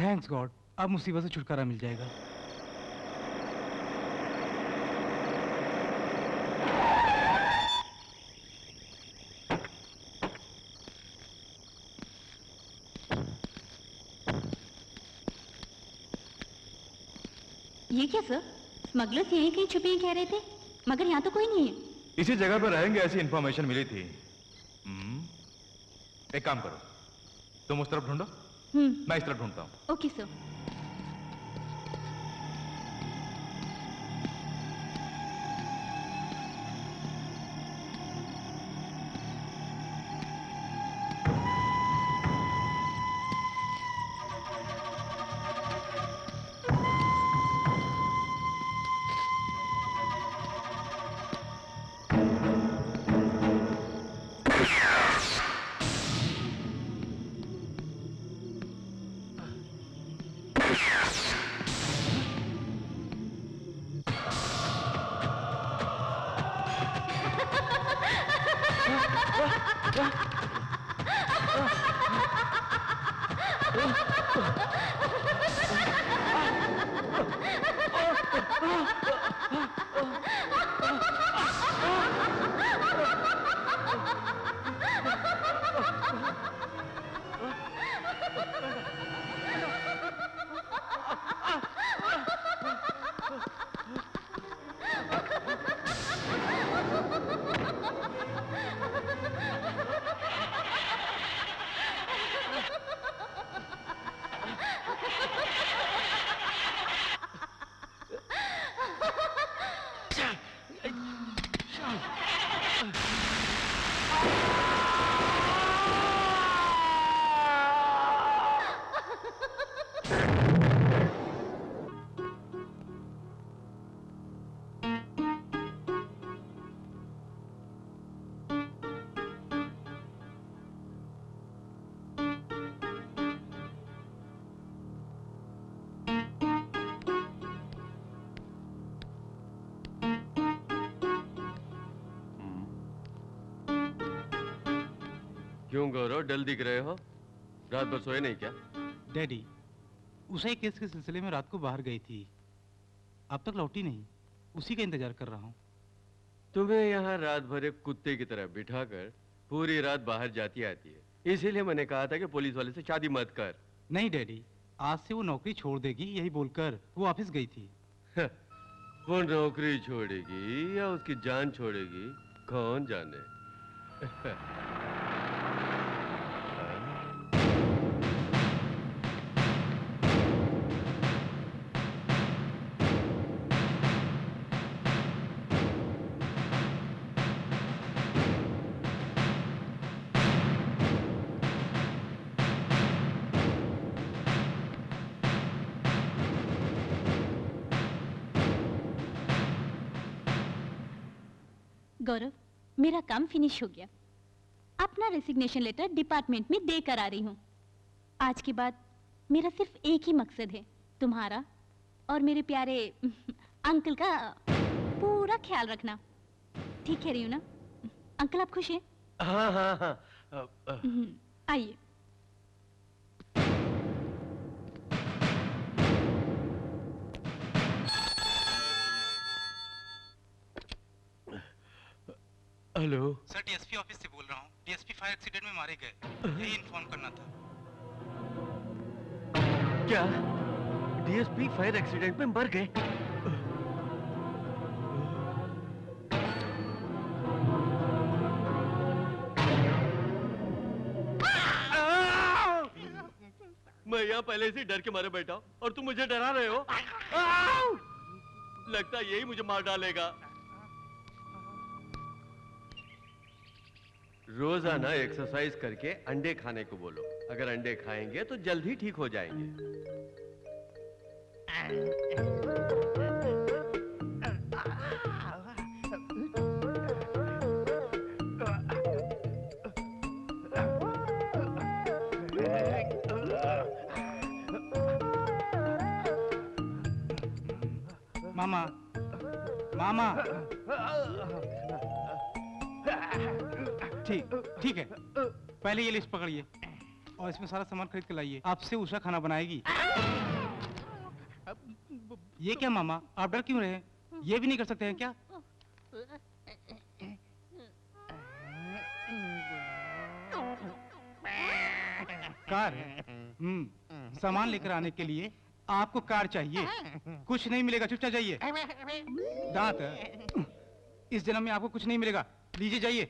थैंक्स गॉड, अब मुसीबत से छुटकारा मिल जाएगा।
ये क्या सर? स्मगलर्स यहीं कहीं छुपे हैं कह रहे थे, मगर यहाँ तो कोई नहीं है।
इसी जगह पर रहेंगे ऐसी इंफॉर्मेशन मिली थी। एक काम करो, तुम उस तरफ ढूंढो, मैं इस तरफ ढूंढता हूँ।
Okay sir.
क्यों गौरव, डल दिख रहे हो? रात भर सोए नहीं क्या?
डैडी, उषा केस के सिलसिले में रात को बाहर गई थी, अब तक लौटी नहीं। उसी का इंतजार कर रहा हूँ।
तुम्हें यहाँ रात भर एक कुत्ते की तरह बिठाकर पूरी रात बाहर जाती आती है, इसीलिए मैंने कहा था कि पुलिस वाले से शादी मत कर।
नहीं डैडी, आज से वो नौकरी छोड़ देगी, यही बोलकर वो ऑफिस गई थी।
वो नौकरी छोड़ेगी या उसकी जान छोड़ेगी, कौन जाने।
गौरव, मेरा काम फिनिश हो गया। अपना रेसिग्नेशन लेटर डिपार्टमेंट में दे कर आ रही हूँ। आज के बाद मेरा सिर्फ एक ही मकसद है, तुम्हारा और मेरे प्यारे अंकल का पूरा ख्याल रखना। ठीक कह रही हूँ ना? अंकल आप खुश हैं?
हाँ हाँ हाँ।
आइए।
हेलो
सर, डीएसपी ऑफिस से बोल रहा हूँ। डीएसपी फायर एक्सीडेंट में मारे गए, यही इन्फॉर्म करना था।
क्या डीएसपी फायर एक्सीडेंट में मर गए? मैं यहाँ पहले से डर के मारे बैठा हूँ और तुम मुझे डरा रहे हो। लगता है यही मुझे मार डालेगा। रोजाना एक्सरसाइज करके अंडे खाने को बोलो। अगर अंडे खाएंगे तो जल्द ही ठीक हो जाएंगे।
मामा, मामा। ठीक है, पहले ये लिस्ट पकड़िए और इसमें सारा सामान खरीद के लाइए। आपसे उषा खाना बनाएगी। ये क्या मामा, आप डर क्यों रहे? ये भी नहीं कर सकते हैं क्या? कार है। सामान लेकर आने के लिए आपको कार चाहिए। कुछ नहीं मिलेगा, चुपचाप जाइए। दांत है। इस जन्म में आपको कुछ नहीं मिलेगा, लीजिए जाइए।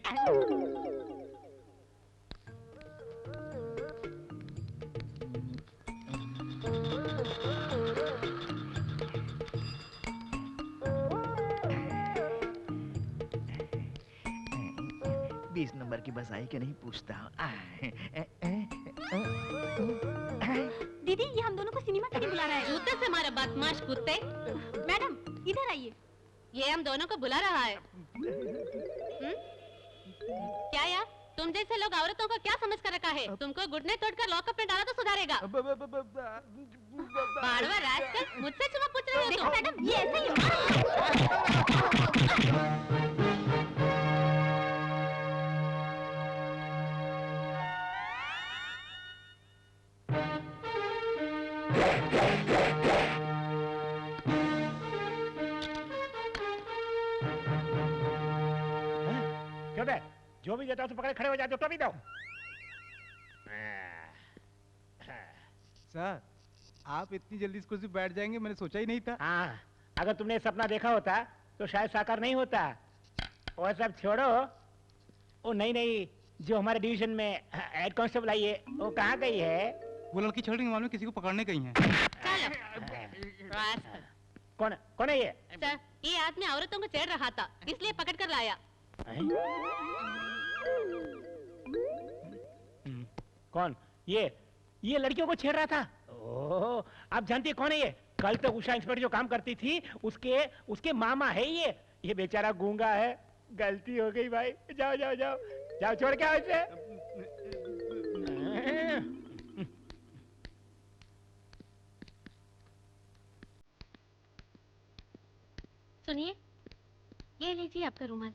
बीस नंबर की बस आई कि नहीं पूछता हूँ।
दीदी, ये हम दोनों को सिनेमा के लिए बुला रहा है।
जूते से हमारा बदमाश कुत्ते।
मैडम, इधर आइए।
ये हम दोनों को बुला रहा है। क्या यार, तुम जैसे लोग औरतों को क्या समझ कर रखा है? तुमको घुटने तोड़कर लॉकअप में डाला तो सुधारेगा। बाड़वा रास्कल, मुझसे चुमा पूछ रहे हो तुम?
मैडम, ये ऐसा ही
क्यों बे? जो भी देता हूँ तो पकड़े खड़े हो जाते हो, तो भी दो।
सर, आप इतनी जल्दी इस कुर्सी पर बैठ जाएंगे, मैंने सोचा ही नहीं था।
हाँ, अगर तुमने सपना देखा होता तो शायद साकार नहीं होता। और सब छोड़ो, वो नहीं जो हमारे डिवीजन में हेड कांस्टेबल आई है, वो कहाँ गई है?
वो लड़की छेड़ने के मामले में किसी को पकड़ने गई है।
रास्कल।
कौन है ये?
सर, ये आदमी औरतों को छेड़ रहा था, इसलिए पकड़ कर लाया।
कौन? ये लड़कियों को छेड़ रहा था। ओह, आप जानती है कौन है ये? कल तक उषा इंस्पेक्टर जो काम करती थी, उसके मामा है ये बेचारा गूंगा है। गलती हो गई भाई, जाओ जाओ जाओ जाओ, छोड़ के आओ इसे।
सुनिए, ये लीजिए आपका रुमाल।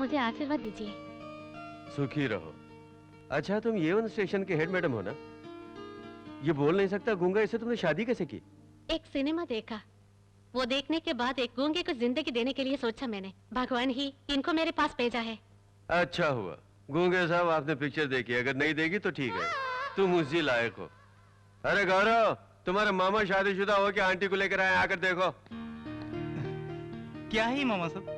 मुझे आशीर्वाद दीजिए।
सुखी रहो। अच्छा, तुम ये स्टेशन के हेड मैडम हो ना? ये बोल नहीं सकता गूंगा, इससे तुमने शादी कैसे की?
एक सिनेमा देखा, वो देखने के बाद एक गूंगे को जिंदगी देने के लिए सोचा मैंने। भगवान ही इनको मेरे पास भेजा है।
अच्छा हुआ गूंगे साहब, आपने पिक्चर देखी। अगर नहीं देखी तो ठीक है, तुम उसी लायक हो। अरे गौरव, तुम्हारा मामा शादीशुदा हो क्या? आंटी को लेकर आए, आकर देखो।
क्या है मामा साहब?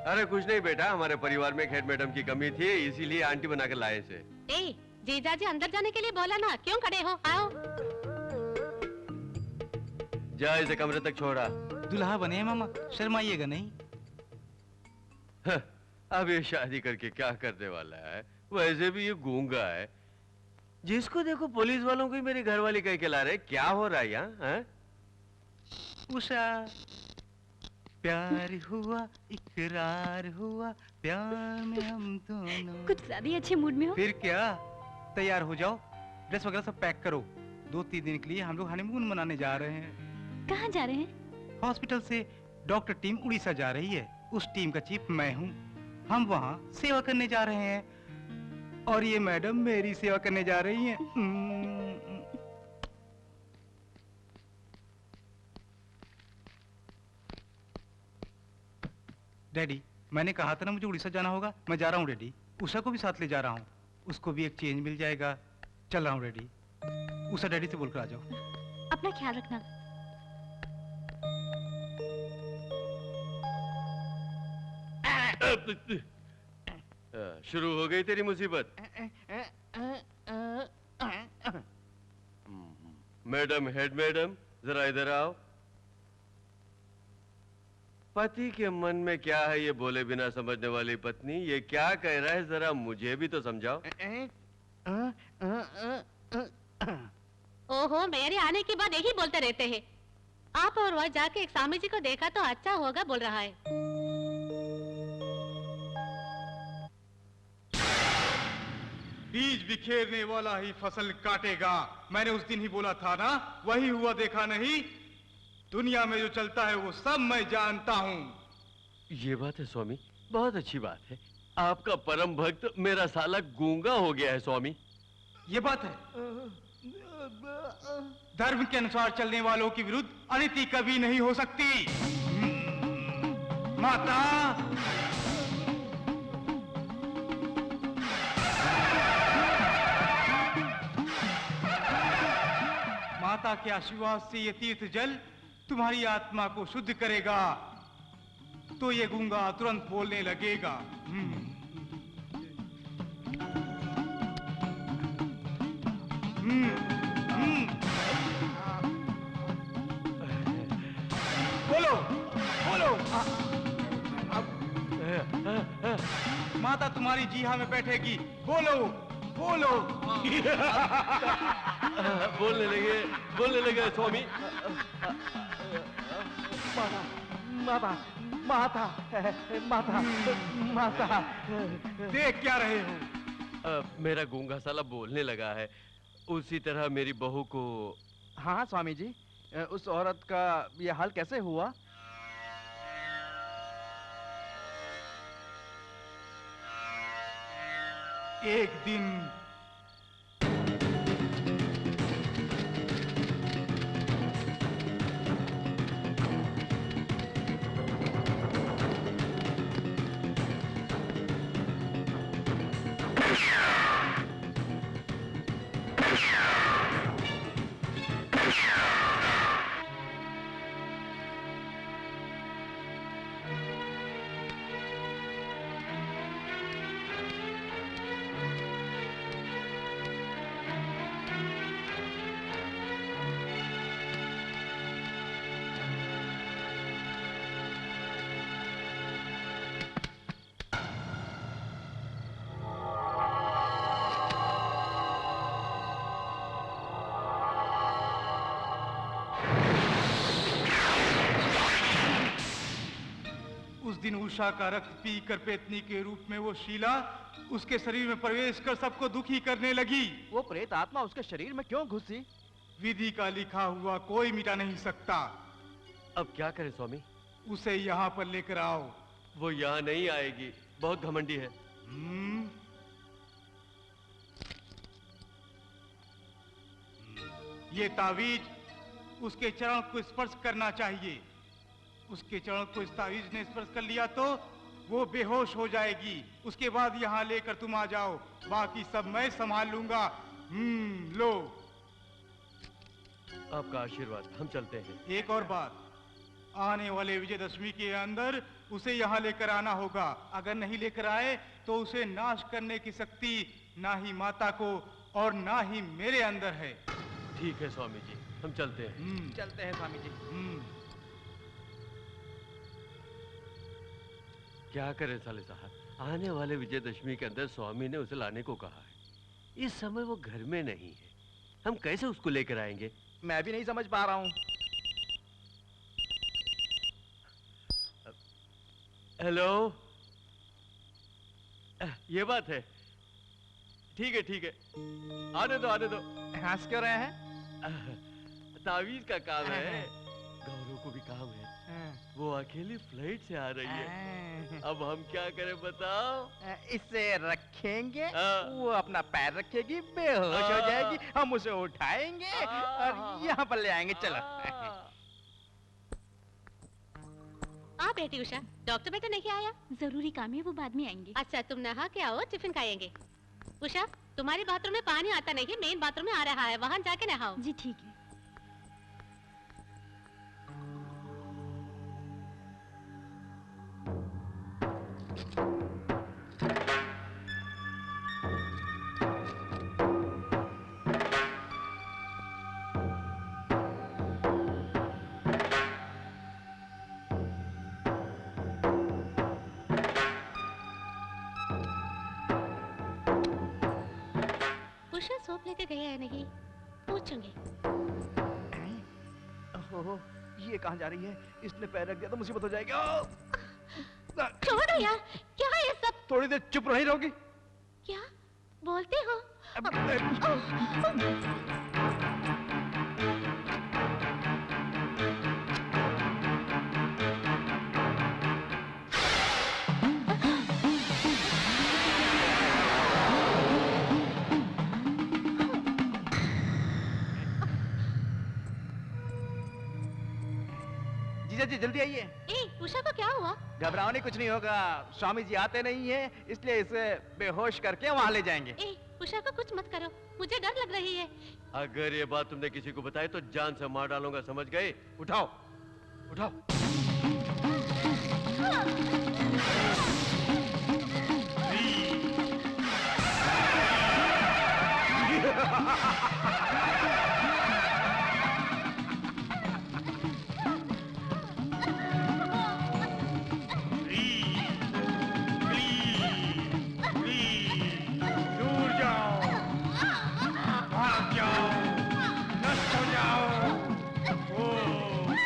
अरे कुछ नहीं बेटा, हमारे परिवार में एक हेड मैडम की कमी थी, इसीलिए आंटी बनाकर लाए इसे।
ए, जीजाजी अंदर जाने के लिए बोला ना, क्यों खड़े हो? आओ।
जा इसे कमरे तक छोड़ा।
दुल्हा बने मामा, शर्माइएगा नहीं।
अब ये शादी करके क्या करने वाला है? वैसे भी ये गूंगा है। जिसको देखो पुलिस वालों को ही मेरी घरवाली कह के ला रहे। क्या हो रहा है यहाँ?
उषा, प्यार हुआ, इकरार हुआ, प्यार में हम दोनों।
कुछ ज्यादा ही अच्छे मूड में हो।
फिर क्या, तैयार हो जाओ, ड्रेस वगैरह सब पैक करो। 2-3 दिन के लिए हम लोग हनीमून मनाने जा रहे हैं।
कहाँ जा रहे हैं?
हॉस्पिटल से डॉक्टर टीम उड़ीसा जा रही है। उस टीम का चीफ मैं हूँ। हम वहाँ सेवा करने जा रहे हैं और ये मैडम मेरी सेवा करने जा रही हैं। डैडी, मैंने कहा था ना मुझे उड़ीसा जाना होगा। मैं जा रहा हूँ डैडी। उषा को भी साथ ले जा रहा हूँ, उसको भी एक चेंज मिल जाएगा। चल रहा हूँ डैडी। उषा डैडी से बोलकर आ जाओ।
अपना ख्याल रखना।
शुरू हो गई तेरी मुसीबत। मैडम, हेड मैडम, जरा इधर आओ। पति के मन में क्या है ये बोले बिना समझने वाली पत्नी? ये क्या कह रहा है, जरा मुझे भी तो समझाओ।
ओहो, मेरे आने के बाद यही बोलते रहते हैं। आप और वह जाके एक स्वामी जी को देखा तो अच्छा होगा बोल रहा है।
बीज बिखेरने वाला ही फसल काटेगा। मैंने उस दिन ही बोला था ना, वही हुआ देखा नहीं। दुनिया में जो चलता है वो सब मैं जानता हूँ।
ये बात है स्वामी, बहुत अच्छी बात है। आपका परम भक्त मेरा साला गूंगा हो गया है स्वामी।
ये बात है, धर्म के अनुसार चलने वालों के विरुद्ध अनीति कभी नहीं हो सकती। माता, माता के आशीर्वाद से ये तीर्थ जल तुम्हारी आत्मा को शुद्ध करेगा, तो ये गूंगा तुरंत बोलने लगेगा। बोलो, बोलो। माता तुम्हारी जीहा में बैठेगी। बोलो, बोलो।
बोलने लगे स्वामी।
माता, माता, माता, माता।
देख क्या रहे हो?
मेरा गूंगा साला बोलने लगा है। उसी तरह मेरी बहू को।
हाँ स्वामी जी, उस औरत का ये हाल कैसे हुआ?
एक दिन उषा का रक्त पीकर पेतनी के रूप में वो शीला उसके शरीर में प्रवेश कर सबको दुखी करने लगी।
वो प्रेत आत्मा उसके शरीर में क्यों घुसी?
विधि का लिखा हुआ कोई मिटा नहीं सकता।
अब क्या करें स्वामी?
उसे यहाँ पर लेकर आओ।
वो यहाँ नहीं आएगी। बहुत घमंडी है।
ये तावीज उसके चरण को स्पर्श करना चाहिए। उसके चरण को इस तावीज ने स्पर्श कर लिया तो वो बेहोश हो जाएगी। उसके बाद यहाँ लेकर तुम आ जाओ, बाकी सब मैं संभाल लूंगा। लो।
आपका आशीर्वाद। हम चलते हैं।
एक और बात, आने वाले विजयदशमी के अंदर उसे यहाँ लेकर आना होगा। अगर नहीं लेकर आए तो उसे नाश करने की शक्ति ना ही माता को और ना ही मेरे अंदर है।
ठीक है स्वामी जी, हम चलते हैं।
चलते हैं स्वामी जी।
क्या करें साले साहब, आने वाले विजयदशमी के अंदर स्वामी ने उसे लाने को कहा है। इस समय वो घर में नहीं है, हम कैसे उसको लेकर आएंगे?
मैं भी नहीं समझ पा रहा हूँ।
हेलो, ये बात है। ठीक है ठीक है, आने दो आने दो।
हंस क्यों रहे हैं?
तावीज का काम है, गौरव को भी काम है। वो अकेली फ्लाइट से आ रही है। अब हम क्या करें बताओ?
इसे रखेंगे,
हाँ।
वो अपना पैर रखेगी, बेहोश हो जाएगी, हम उसे उठाएंगे और यहाँ पर ले आएंगे। चलो।
आ बेटी उषा, डॉक्टर बेटा नहीं आया?
जरूरी काम है, वो बाद में आएंगे।
अच्छा, तुम नहा के आओ, टिफिन खाएंगे। उषा, तुम्हारे बाथरूम में पानी आता नहीं है, मेन बाथरूम में आ रहा है, वहाँ जाके नहाओ।
जी ठीक है।
उषा सोप लेके गया है नहीं, पूछूंगी।
ओहो, ये कहाँ जा रही है? इसने पैर रख दिया तो मुसीबत हो जाएगी।
छोड़ो यार, क्या है ये सब?
थोड़ी देर चुप नहीं रहोगी?
क्या बोलते हो?
जीजा जी जल्दी आइए।
ए, उषा को क्या हुआ?
घबराओ नहीं, कुछ नहीं होगा। स्वामी जी आते नहीं है, इसलिए इसे बेहोश करके वहाँ ले जाएंगे।
ए, उषा को कुछ मत करो, मुझे डर लग रही है।
अगर ये बात तुमने किसी को बताई तो जान से मार डालूंगा, समझ गए? उठाओ उठाओ।
दूर जाओ, भाग जाओ, नष्ट हो जाओ। ओम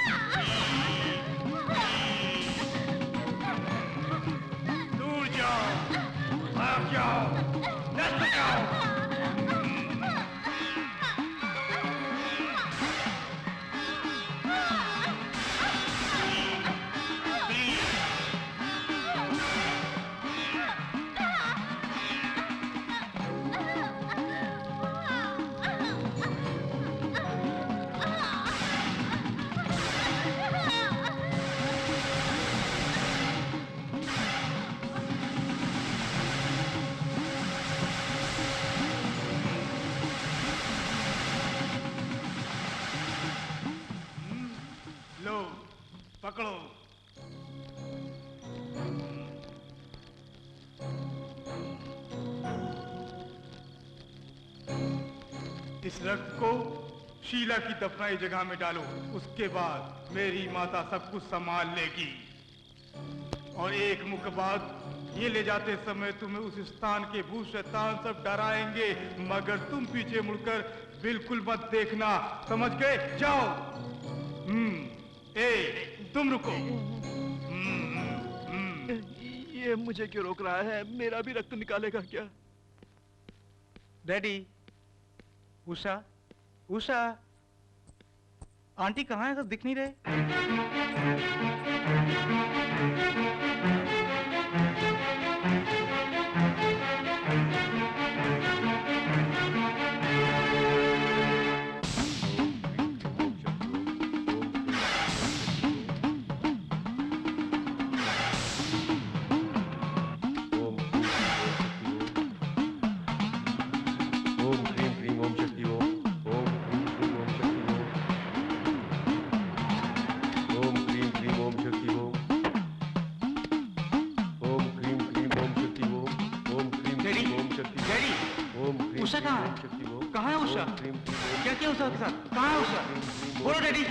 दूर जाओ, भाग जाओ, नष्ट हो जाओ।
लो, पकड़ो। इस रक्त को शीला की दफनाई जगह में डालो। उसके बाद मेरी माता सब कुछ संभाल लेगी। और एक मुख बाद ये ले जाते समय तुम्हें उस स्थान के भूत शैतान सब डराएंगे, मगर तुम पीछे मुड़कर बिल्कुल मत देखना, समझ गए? जाओ। ए, तुम रुको।
ये मुझे क्यों रोक रहा है? मेरा भी रक्त निकालेगा क्या?
डैडी, उषा, उषा, आंटी कहाँ है? सब दिख नहीं रहे। उषा कहाँ है? कहाँ है उषा? क्या किया उषा के साथ? कहाँ है उषा? बोलो डैडी।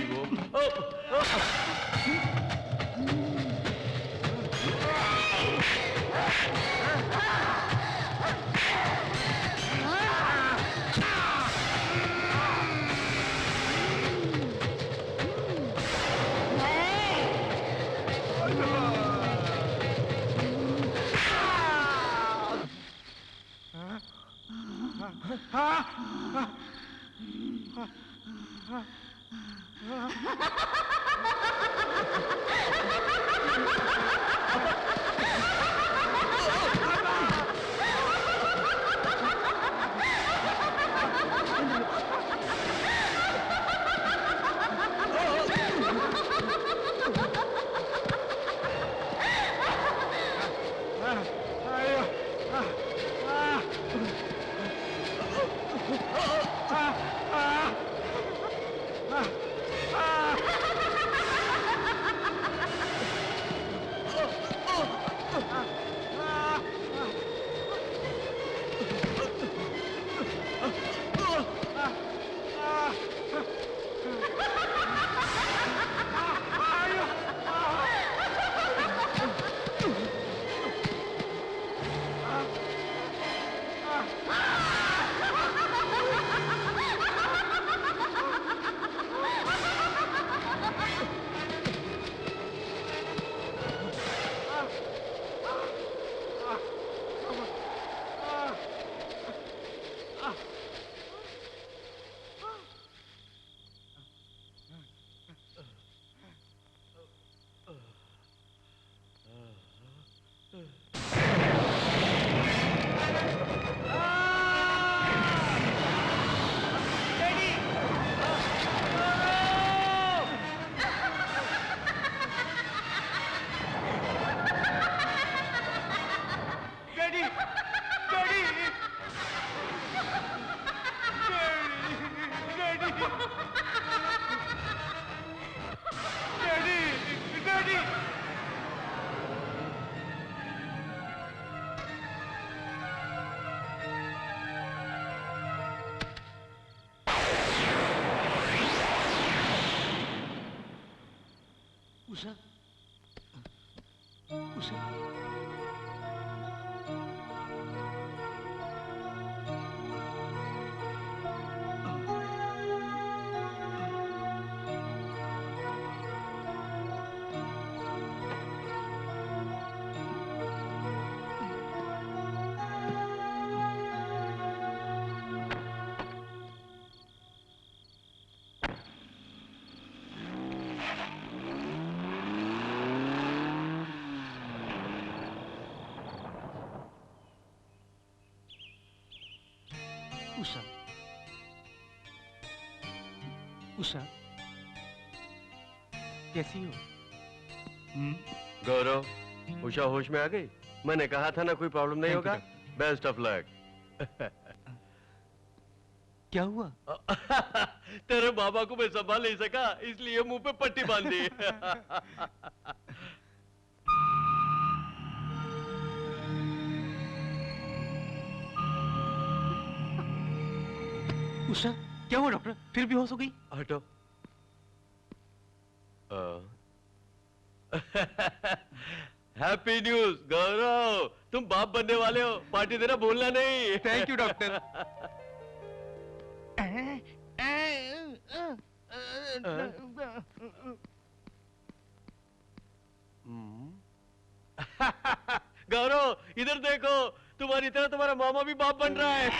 उषा उषा उषा उषा कैसी हो?
गौरव, उषा होश में आ गई? मैंने कहा था ना कोई प्रॉब्लम नहीं
Thank you,
होगा। Best of luck.
क्या हुआ?
तेरे बाबा को मैं संभाल नहीं सका, इसलिए मुंह पे पट्टी बांध दी।
उषा क्या हुआ डॉक्टर? फिर बेहोश हो गई?
हटो। हैप्पी न्यूज गौरव, तुम बाप बनने वाले हो, पार्टी देना भूलना नहीं।
Thank you doctor.
गौरव इधर देखो, तुम्हारी तरह तुम्हारा मामा भी बाप बन रहा है।